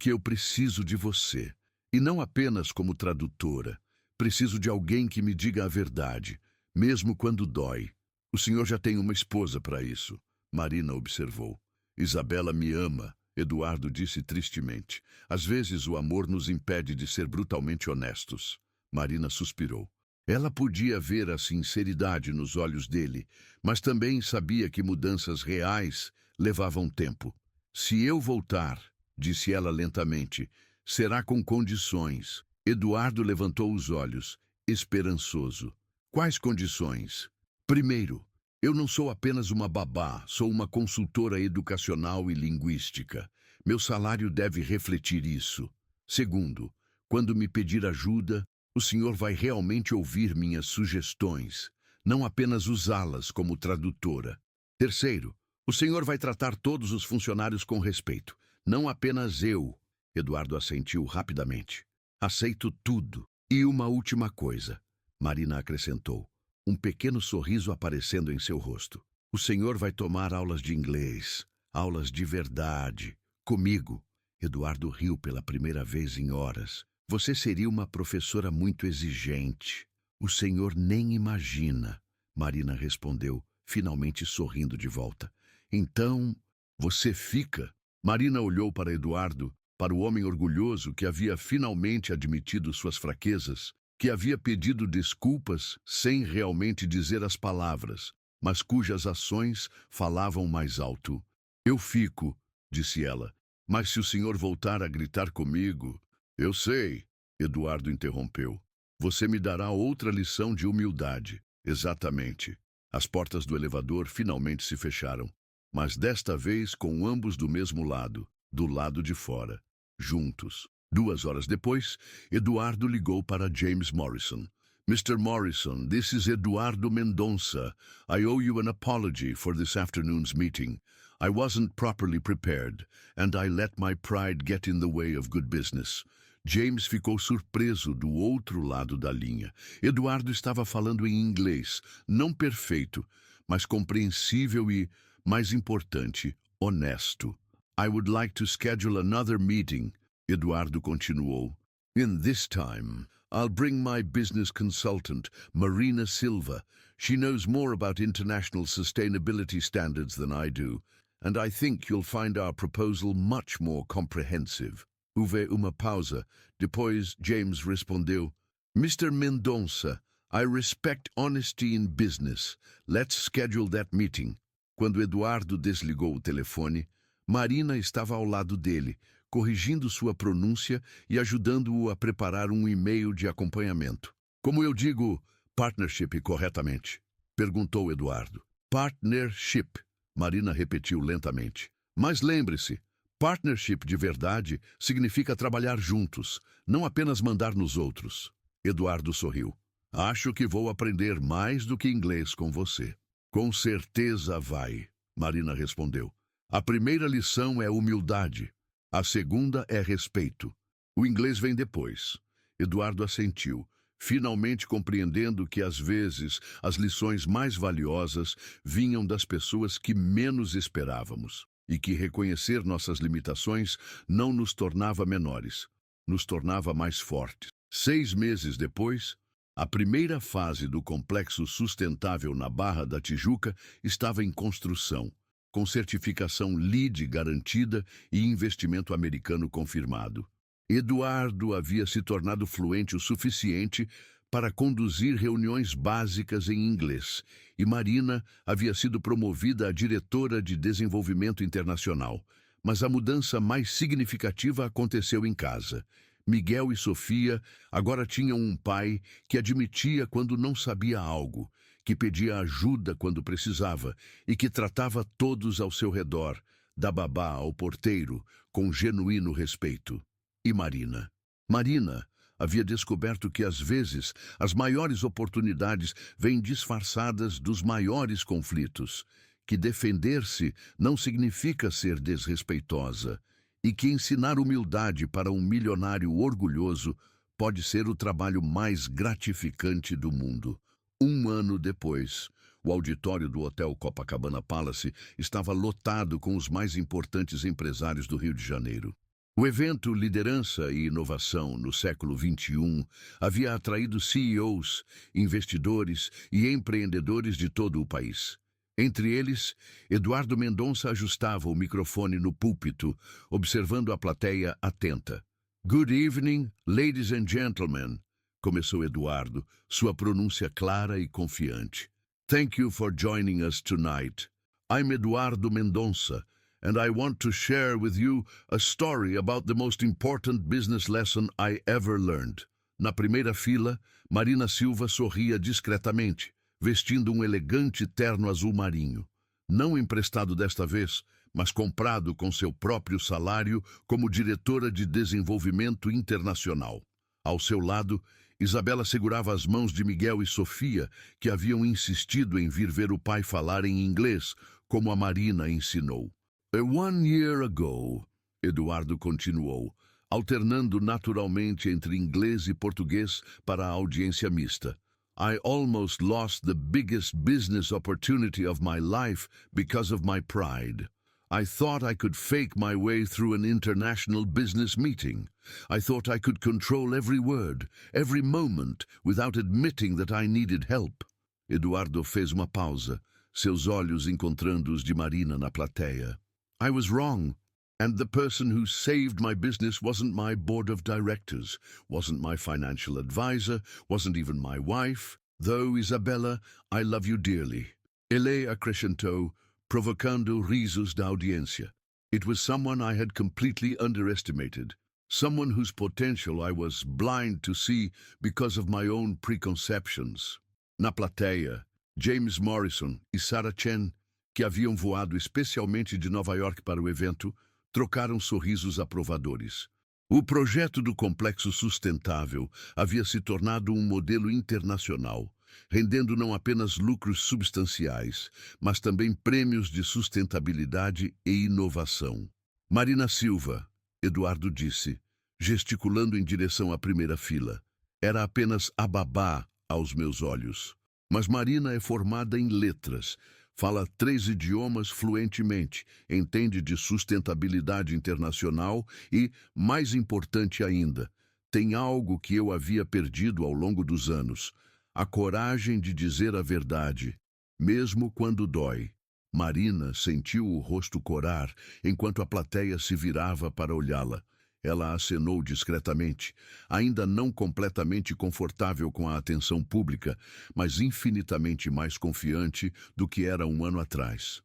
eu preciso de você. E não apenas como tradutora. Preciso de alguém que me diga a verdade, mesmo quando dói. O senhor já tem uma esposa para isso, Marina observou. Isabela me ama, Eduardo disse tristemente. Às vezes o amor nos impede de ser brutalmente honestos. Marina suspirou. Ela podia ver a sinceridade nos olhos dele, mas também sabia que mudanças reais levavam tempo. Se eu voltar, disse ela lentamente, será com condições. Eduardo levantou os olhos, esperançoso. Quais condições? Primeiro, eu não sou apenas uma babá, sou uma consultora educacional e linguística. Meu salário deve refletir isso. Segundo, quando me pedir ajuda, o senhor vai realmente ouvir minhas sugestões, não apenas usá-las como tradutora. Terceiro, o senhor vai tratar todos os funcionários com respeito, não apenas eu. Eduardo assentiu rapidamente. Aceito tudo. E uma última coisa, Marina acrescentou, um pequeno sorriso aparecendo em seu rosto. O senhor vai tomar aulas de inglês, aulas de verdade, comigo. Eduardo riu pela primeira vez em horas. Você seria uma professora muito exigente. O senhor nem imagina, Marina respondeu, finalmente sorrindo de volta. Então, você fica? Marina olhou para Eduardo, para o homem orgulhoso que havia finalmente admitido suas fraquezas, que havia pedido desculpas sem realmente dizer as palavras, mas cujas ações falavam mais alto. Eu fico, disse ela, mas se o senhor voltar a gritar comigo... Eu sei, Eduardo interrompeu. Você me dará outra lição de humildade. Exatamente. As portas do elevador finalmente se fecharam, mas desta vez com ambos do mesmo lado, do lado de fora, juntos. 2 horas depois, Eduardo ligou para James Morrison. Mr. Morrison, this is Eduardo Mendonça. I owe you an apology for this afternoon's meeting. I wasn't properly prepared, and I let my pride get in the way of good business. James ficou surpreso do outro lado da linha. Eduardo estava falando em inglês, não perfeito, mas compreensível e, mais importante, honesto. I would like to schedule another meeting, Eduardo continuou. In this time, I'll bring my business consultant, Marina Silva. She knows more about international sustainability standards than I do. and I think you'll find our proposal much more comprehensive. Houve uma pausa. Depois, James respondeu, Mr. Mendonça, I respect honesty in business. Let's schedule that meeting. Quando Eduardo desligou o telefone, Marina estava ao lado dele, corrigindo sua pronúncia e ajudando-o a preparar um e-mail de acompanhamento. Como eu digo partnership corretamente? Perguntou Eduardo. Partnership, Marina repetiu lentamente. Mas lembre-se, partnership de verdade significa trabalhar juntos, não apenas mandar nos outros. Eduardo sorriu. Acho que vou aprender mais do que inglês com você. Com certeza vai, Marina respondeu. A primeira lição é humildade. A segunda é respeito. O inglês vem depois. Eduardo assentiu, finalmente compreendendo que, às vezes, as lições mais valiosas vinham das pessoas que menos esperávamos e que reconhecer nossas limitações não nos tornava menores, nos tornava mais fortes. 6 meses depois, a primeira fase do complexo sustentável na Barra da Tijuca estava em construção, com certificação LEED garantida e investimento americano confirmado. Eduardo havia se tornado fluente o suficiente para conduzir reuniões básicas em inglês, e Marina havia sido promovida a diretora de desenvolvimento internacional. Mas a mudança mais significativa aconteceu em casa. Miguel e Sofia agora tinham um pai que admitia quando não sabia algo, que pedia ajuda quando precisava e que tratava todos ao seu redor, da babá ao porteiro, com genuíno respeito. E Marina? Marina havia descoberto que, às vezes, as maiores oportunidades vêm disfarçadas dos maiores conflitos, que defender-se não significa ser desrespeitosa, e que ensinar humildade para um milionário orgulhoso pode ser o trabalho mais gratificante do mundo. 1 ano depois, o auditório do Hotel Copacabana Palace estava lotado com os mais importantes empresários do Rio de Janeiro. O evento Liderança e Inovação no século XXI havia atraído CEOs, investidores e empreendedores de todo o país. Entre eles, Eduardo Mendonça ajustava o microfone no púlpito, observando a plateia atenta. Good evening, ladies and gentlemen, começou Eduardo, sua pronúncia clara e confiante. Thank you for joining us tonight. I'm Eduardo Mendonça, and I want to share with you a story about the most important business lesson I ever learned. Na primeira fila, Marina Silva sorria discretamente, vestindo um elegante terno azul marinho. Não emprestado desta vez, mas comprado com seu próprio salário como diretora de desenvolvimento internacional. Ao seu lado, Isabela segurava as mãos de Miguel e Sofia, que haviam insistido em vir ver o pai falar em inglês, como a Marina ensinou. 1 year ago, Eduardo continuou, alternando naturalmente entre inglês e português para a audiência mista. I almost lost the biggest business opportunity of my life because of my pride. I thought I could fake my way through an international business meeting. I thought I could control every word, every moment, without admitting that I needed help. Eduardo fez uma pausa, seus olhos encontrando os de Marina na plateia. I was wrong, and the person who saved my business wasn't my board of directors, wasn't my financial advisor, wasn't even my wife, though, Isabella, I love you dearly. Ele acrescentou, provocando risos da audiência. It was someone I had completely underestimated, someone whose potential I was blind to see because of my own preconceptions. Na plateia, James Morrison e Sarah Chen, que haviam voado especialmente de Nova York para o evento, trocaram sorrisos aprovadores. O projeto do Complexo Sustentável havia se tornado um modelo internacional, rendendo não apenas lucros substanciais, mas também prêmios de sustentabilidade e inovação. Marina Silva, Eduardo disse, gesticulando em direção à primeira fila. Era apenas a babá aos meus olhos. Mas Marina é formada em letras, fala 3 idiomas fluentemente, entende de sustentabilidade internacional e, mais importante ainda, tem algo que eu havia perdido ao longo dos anos, a coragem de dizer a verdade, mesmo quando dói. Marina sentiu o rosto corar enquanto a plateia se virava para olhá-la. Ela acenou discretamente, ainda não completamente confortável com a atenção pública, mas infinitamente mais confiante do que era um ano atrás.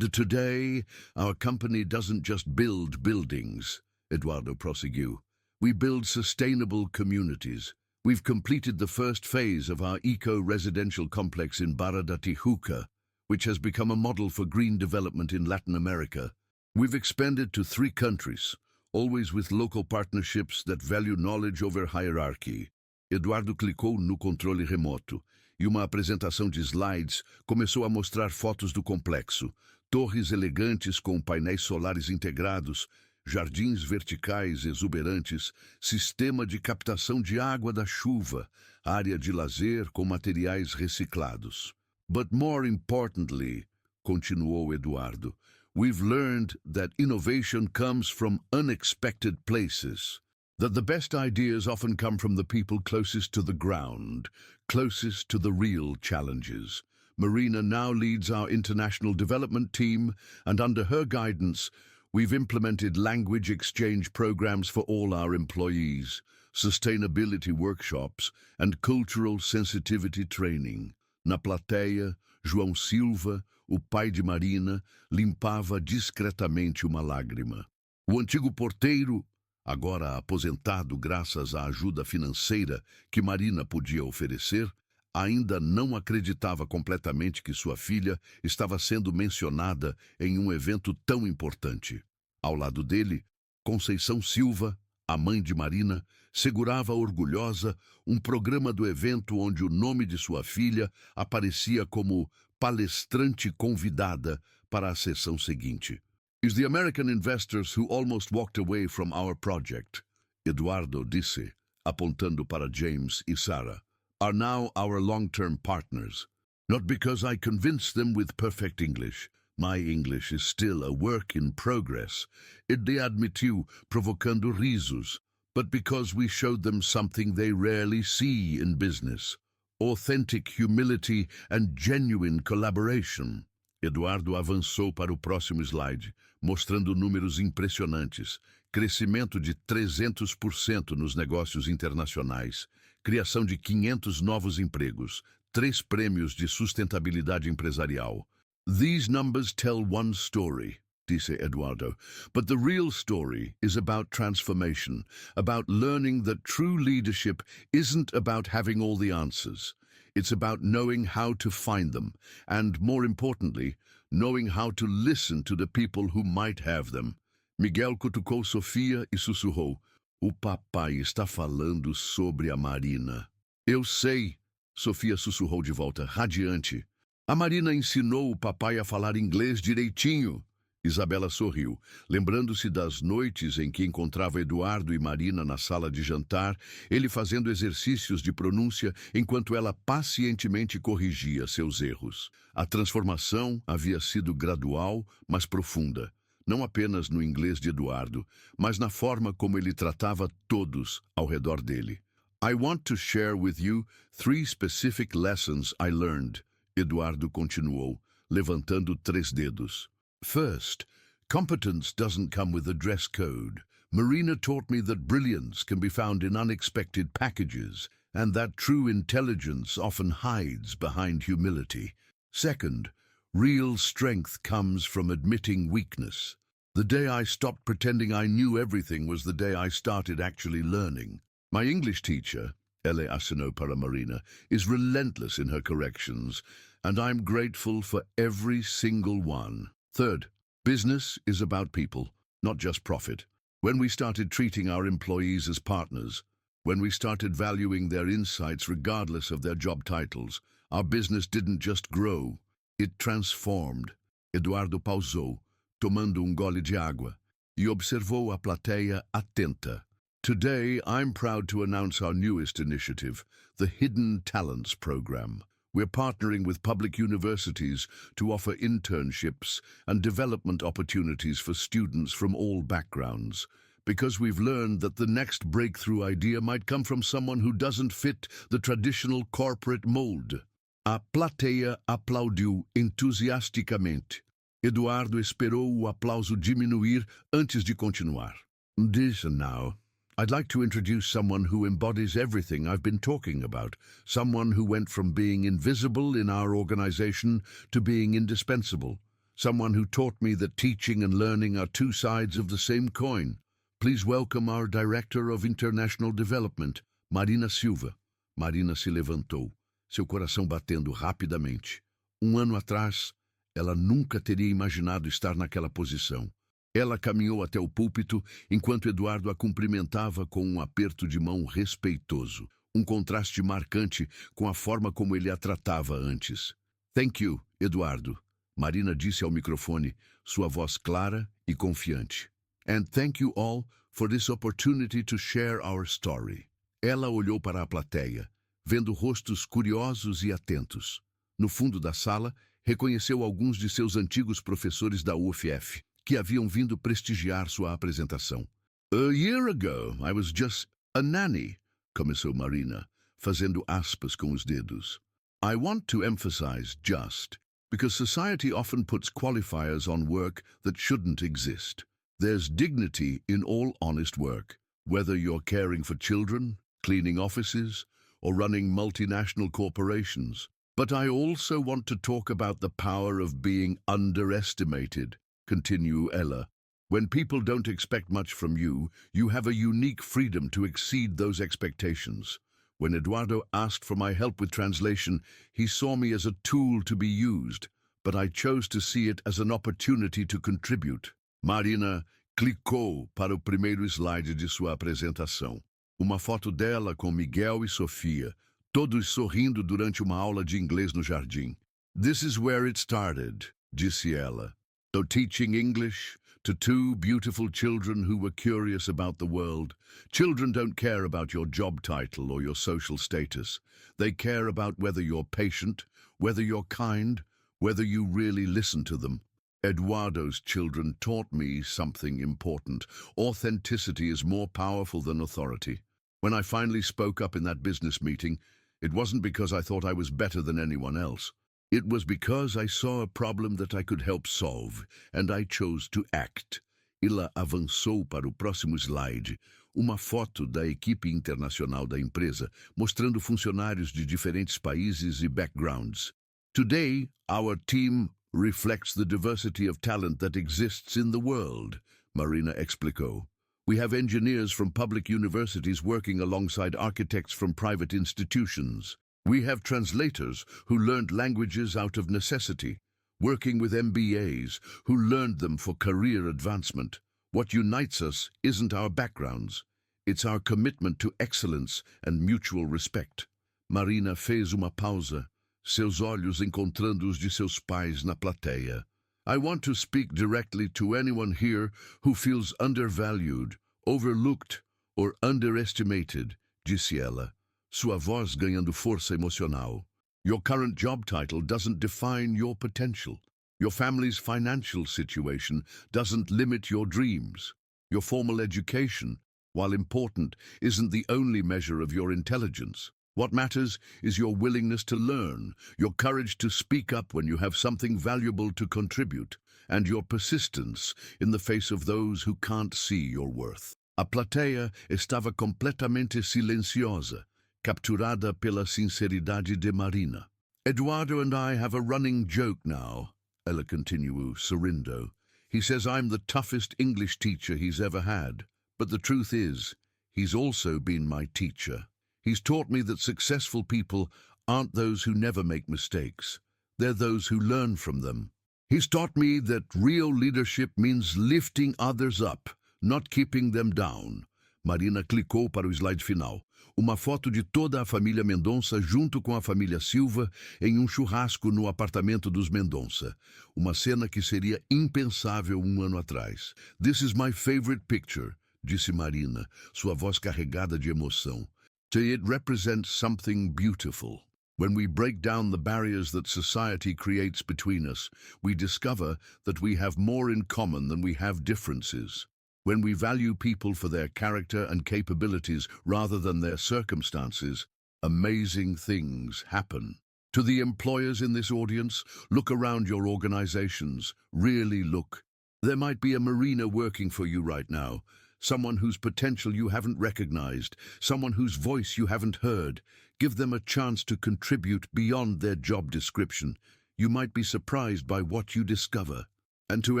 Today, our company doesn't just build buildings, Eduardo prosseguiu. We build sustainable communities. We've completed the first phase of our eco-residential complex in Barra da Tijuca, which has become a model for green development in Latin America. We've expanded to 3 countries, always with local partnerships that value knowledge over hierarchy. Eduardo clicou no controle remoto e uma apresentação de slides começou a mostrar fotos do complexo, torres elegantes com painéis solares integrados, jardins verticais exuberantes, sistema de captação de água da chuva, área de lazer com materiais reciclados. But more importantly, continuou Eduardo, we've learned that innovation comes from unexpected places, that the best ideas often come from the people closest to the ground, closest to the real challenges. Marina now leads our international development team, and under her guidance, we've implemented language exchange programs for all our employees, sustainability workshops, and cultural sensitivity training. Na plateia, João Silva, o pai de Marina, limpava discretamente uma lágrima. O antigo porteiro, agora aposentado graças à ajuda financeira que Marina podia oferecer, ainda não acreditava completamente que sua filha estava sendo mencionada em um evento tão importante. Ao lado dele, Conceição Silva, a mãe de Marina, segurava orgulhosa um programa do evento onde o nome de sua filha aparecia como palestrante convidada para a sessão seguinte. It's the American investors who almost walked away from our project, Eduardo disse, apontando para James e Sarah, are now our long-term partners. Not because I convinced them with perfect English. My English is still a work in progress, ele admitiu, provocando risos, but because we showed them something they rarely see in business, authentic humility and genuine collaboration. Eduardo avançou para o próximo slide, mostrando números impressionantes, crescimento de 300% nos negócios internacionais, criação de 500 novos empregos, 3 prêmios de sustentabilidade empresarial. These numbers tell one story, disse Eduardo, but the real story is about transformation, about learning that true leadership isn't about having all the answers. It's about knowing how to find them, and, more importantly, knowing how to listen to the people who might have them. Miguel cutucou Sofia e sussurrou, o papai está falando sobre a Marina. Eu sei, Sofia sussurrou de volta, radiante. A Marina ensinou o papai a falar inglês direitinho. Isabela sorriu, lembrando-se das noites em que encontrava Eduardo e Marina na sala de jantar, ele fazendo exercícios de pronúncia enquanto ela pacientemente corrigia seus erros. A transformação havia sido gradual, mas profunda, não apenas no inglês de Eduardo, mas na forma como ele tratava todos ao redor dele. I want to share with you 3 specific lessons I learned, Eduardo continuou, levantando 3 dedos. First, competence doesn't come with a dress code. Marina taught me that brilliance can be found in unexpected packages, and that true intelligence often hides behind humility. Second, real strength comes from admitting weakness. The day I stopped pretending I knew everything was the day I started actually learning. My English teacher, Ele acenou para Marina, is relentless in her corrections, and I'm grateful for every single one. Third, business is about people, not just profit. When we started treating our employees as partners, when we started valuing their insights regardless of their job titles, our business didn't just grow, it transformed. Eduardo pausou, tomando gole de água, e observou a plateia atenta. Today, I'm proud to announce our newest initiative, the Hidden Talents Program. We're partnering with public universities to offer internships and development opportunities for students from all backgrounds, because we've learned that the next breakthrough idea might come from someone who doesn't fit the traditional corporate mold. A plateia aplaudiu entusiasticamente. Eduardo esperou o aplauso diminuir antes de continuar. This and now, I'd like to introduce someone who embodies everything I've been talking about. Someone who went from being invisible in our organization to being indispensable. Someone who taught me that teaching and learning are two sides of the same coin. Please welcome our Director of International Development, Marina Silva. Marina se levantou, seu coração batendo rapidamente. Ano atrás, ela nunca teria imaginado estar naquela posição. Ela caminhou até o púlpito enquanto Eduardo a cumprimentava com um aperto de mão respeitoso, um contraste marcante com a forma como ele a tratava antes. Thank you, Eduardo, Marina disse ao microfone, sua voz clara e confiante. And thank you all for this opportunity to share our story. Ela olhou para a plateia, vendo rostos curiosos e atentos. No fundo da sala, reconheceu alguns de seus antigos professores da UFF, que haviam vindo prestigiar sua apresentação. A year ago, I was just a nanny, começou Marina, fazendo aspas com os dedos. I want to emphasize just, because society often puts qualifiers on work that shouldn't exist. There's dignity in all honest work, whether you're caring for children, cleaning offices, or running multinational corporations. But I also want to talk about the power of being underestimated, continue Ella. When people don't expect much from you, you have a unique freedom to exceed those expectations. When Eduardo asked for my help with translation, he saw me as a tool to be used, but I chose to see it as an opportunity to contribute. Marina clicou para o primeiro slide de sua apresentação. Uma foto dela com Miguel e Sofia, todos sorrindo durante uma aula de inglês no jardim. This is where it started, disse ela. So teaching English to two beautiful children who were curious about the world. Children don't care about your job title or your social status. They care about whether you're patient, whether you're kind, whether you really listen to them. Eduardo's children taught me something important. Authenticity is more powerful than authority. When I finally spoke up in that business meeting, it wasn't because I thought I was better than anyone else. It was because I saw a problem that I could help solve, and I chose to act. Ela avançou para o próximo slide, uma foto da equipe internacional da empresa, mostrando funcionários de diferentes países e backgrounds. Today, our team reflects the diversity of talent that exists in the world, Marina explicou. We have engineers from public universities working alongside architects from private institutions. We have translators who learned languages out of necessity, working with MBAs who learned them for career advancement. What unites us isn't our backgrounds, it's our commitment to excellence and mutual respect. Marina fez uma pausa, seus olhos encontrando os de seus pais na plateia. I want to speak directly to anyone here who feels undervalued, overlooked, or underestimated, disse ela, sua voz ganhando força emocional. Your current job title doesn't define your potential. Your family's financial situation doesn't limit your dreams. Your formal education, while important, isn't the only measure of your intelligence. What matters is your willingness to learn, your courage to speak up when you have something valuable to contribute, and your persistence in the face of those who can't see your worth. A plateia estava completamente silenciosa, capturada pela sinceridade de Marina. Eduardo and I have a running joke now, ela continuou, sorrindo. He says I'm the toughest English teacher he's ever had, but the truth is, he's also been my teacher. He's taught me that successful people aren't those who never make mistakes. They're those who learn from them. He's taught me that real leadership means lifting others up, not keeping them down. Marina clicou para o slide final. Uma foto de toda a família Mendonça junto com a família Silva em um churrasco no apartamento dos Mendonça. Uma cena que seria impensável um ano atrás. This is my favorite picture, disse Marina, sua voz carregada de emoção. It represents something beautiful. When we break down the barriers that society creates between us, we discover that we have more in common than we have differences. When we value people for their character and capabilities rather than their circumstances, amazing things happen. To the employers in this audience, look around your organizations. Really look. There might be a marina working for you right now, someone whose potential you haven't recognized, someone whose voice you haven't heard. Give them a chance to contribute beyond their job description. You might be surprised by what you discover. And to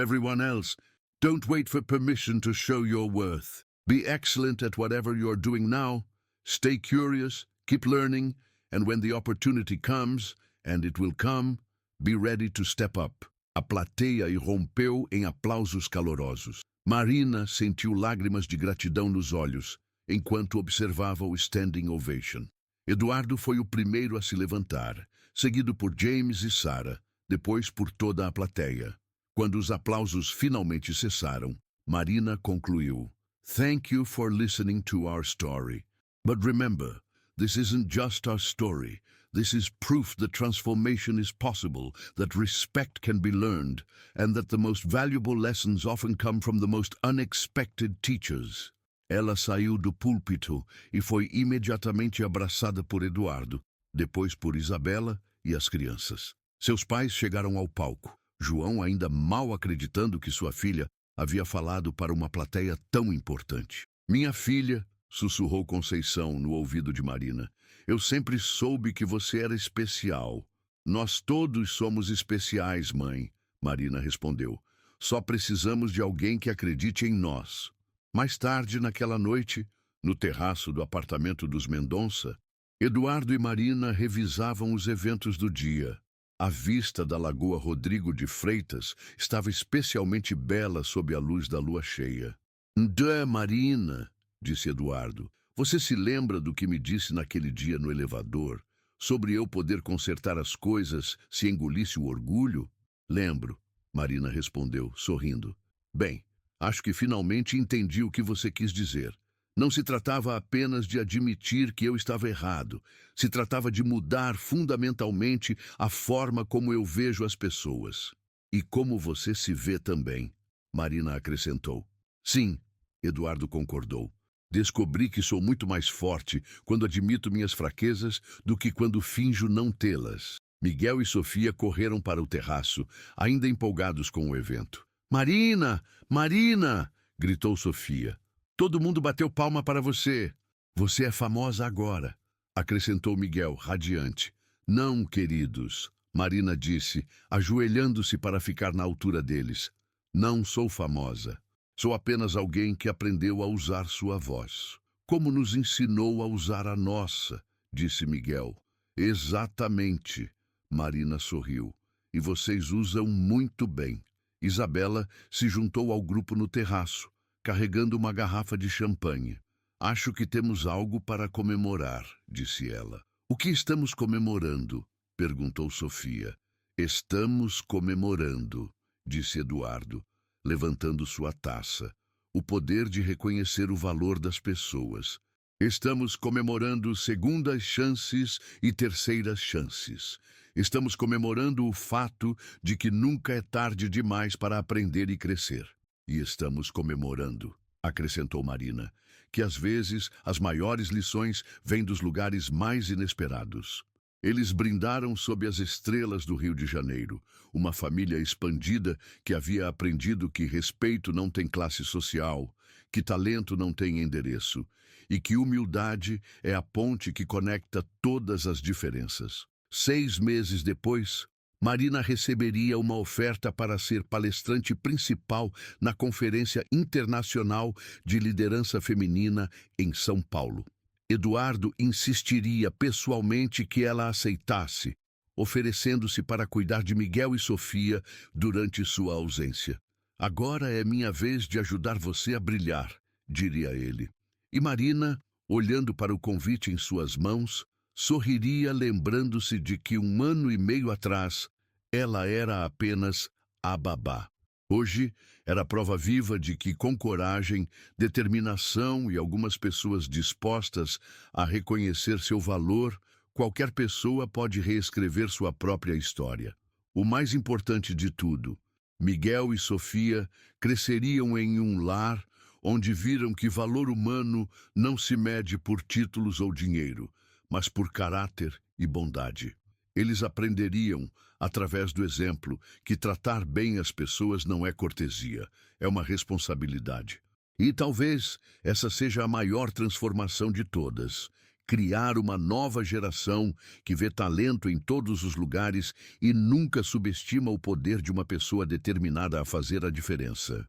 everyone else, don't wait for permission to show your worth. Be excellent at whatever you're doing now. Stay curious, keep learning, and when the opportunity comes, and it will come, be ready to step up. A plateia irrompeu em aplausos calorosos. Marina sentiu lágrimas de gratidão nos olhos, enquanto observava o standing ovation. Eduardo foi o primeiro a se levantar, seguido por James e Sarah, depois por toda a plateia. Quando os aplausos finalmente cessaram, Marina concluiu: "Thank you for listening to our story. But remember, this isn't just our story. This is proof that transformation is possible, that respect can be learned, and that the most valuable lessons often come from the most unexpected teachers." Ela saiu do púlpito e foi imediatamente abraçada por Eduardo, depois por Isabela e as crianças. Seus pais chegaram ao palco, João ainda mal acreditando que sua filha havia falado para uma plateia tão importante. "Minha filha", sussurrou Conceição no ouvido de Marina, "eu sempre soube que você era especial." "Nós todos somos especiais, mãe", Marina respondeu. "Só precisamos de alguém que acredite em nós." Mais tarde, naquela noite, no terraço do apartamento dos Mendonça, Eduardo e Marina revisavam os eventos do dia. A vista da Lagoa Rodrigo de Freitas estava especialmente bela sob a luz da lua cheia. "Ndé, Marina", disse Eduardo, "você se lembra do que me disse naquele dia no elevador, sobre eu poder consertar as coisas se engolisse o orgulho?" "Lembro", Marina respondeu, sorrindo. "Bem, acho que finalmente entendi o que você quis dizer. Não se tratava apenas de admitir que eu estava errado. Se tratava de mudar fundamentalmente a forma como eu vejo as pessoas. E como você se vê também", Marina acrescentou. "Sim", Eduardo concordou. "Descobri que sou muito mais forte quando admito minhas fraquezas do que quando finjo não tê-las." Miguel e Sofia correram para o terraço, ainda empolgados com o evento. "Marina! Marina!" gritou Sofia. "Todo mundo bateu palma para você." "Você é famosa agora", acrescentou Miguel, radiante. "Não, queridos", Marina disse, ajoelhando-se para ficar na altura deles. "Não sou famosa. Sou apenas alguém que aprendeu a usar sua voz. Como nos ensinou a usar a nossa", disse Miguel. "Exatamente", Marina sorriu. "E vocês usam muito bem." Isabela se juntou ao grupo no terraço, carregando uma garrafa de champanhe. "Acho que temos algo para comemorar", disse ela. "O que estamos comemorando?" perguntou Sofia. "Estamos comemorando", disse Eduardo, levantando sua taça. "O poder de reconhecer o valor das pessoas. Estamos comemorando segundas chances e terceiras chances. Estamos comemorando o fato de que nunca é tarde demais para aprender e crescer. E estamos comemorando", acrescentou Marina, "que às vezes as maiores lições vêm dos lugares mais inesperados." Eles brindaram sob as estrelas do Rio de Janeiro, uma família expandida que havia aprendido que respeito não tem classe social, que talento não tem endereço, e que humildade é a ponte que conecta todas as diferenças. 6 meses depois, Marina receberia uma oferta para ser palestrante principal na Conferência Internacional de Liderança Feminina em São Paulo. Eduardo insistiria pessoalmente que ela aceitasse, oferecendo-se para cuidar de Miguel e Sofia durante sua ausência. "Agora é minha vez de ajudar você a brilhar", diria ele. E Marina, olhando para o convite em suas mãos, sorriria lembrando-se de que 1 ano e meio atrás ela era apenas a babá. Hoje era prova viva de que, com coragem, determinação e algumas pessoas dispostas a reconhecer seu valor, qualquer pessoa pode reescrever sua própria história. O mais importante de tudo, Miguel e Sofia cresceriam em um lar onde viram que valor humano não se mede por títulos ou dinheiro, mas por caráter e bondade. Eles aprenderiam, através do exemplo, que tratar bem as pessoas não é cortesia, é uma responsabilidade. E talvez essa seja a maior transformação de todas. Criar uma nova geração que vê talento em todos os lugares e nunca subestima o poder de uma pessoa determinada a fazer a diferença.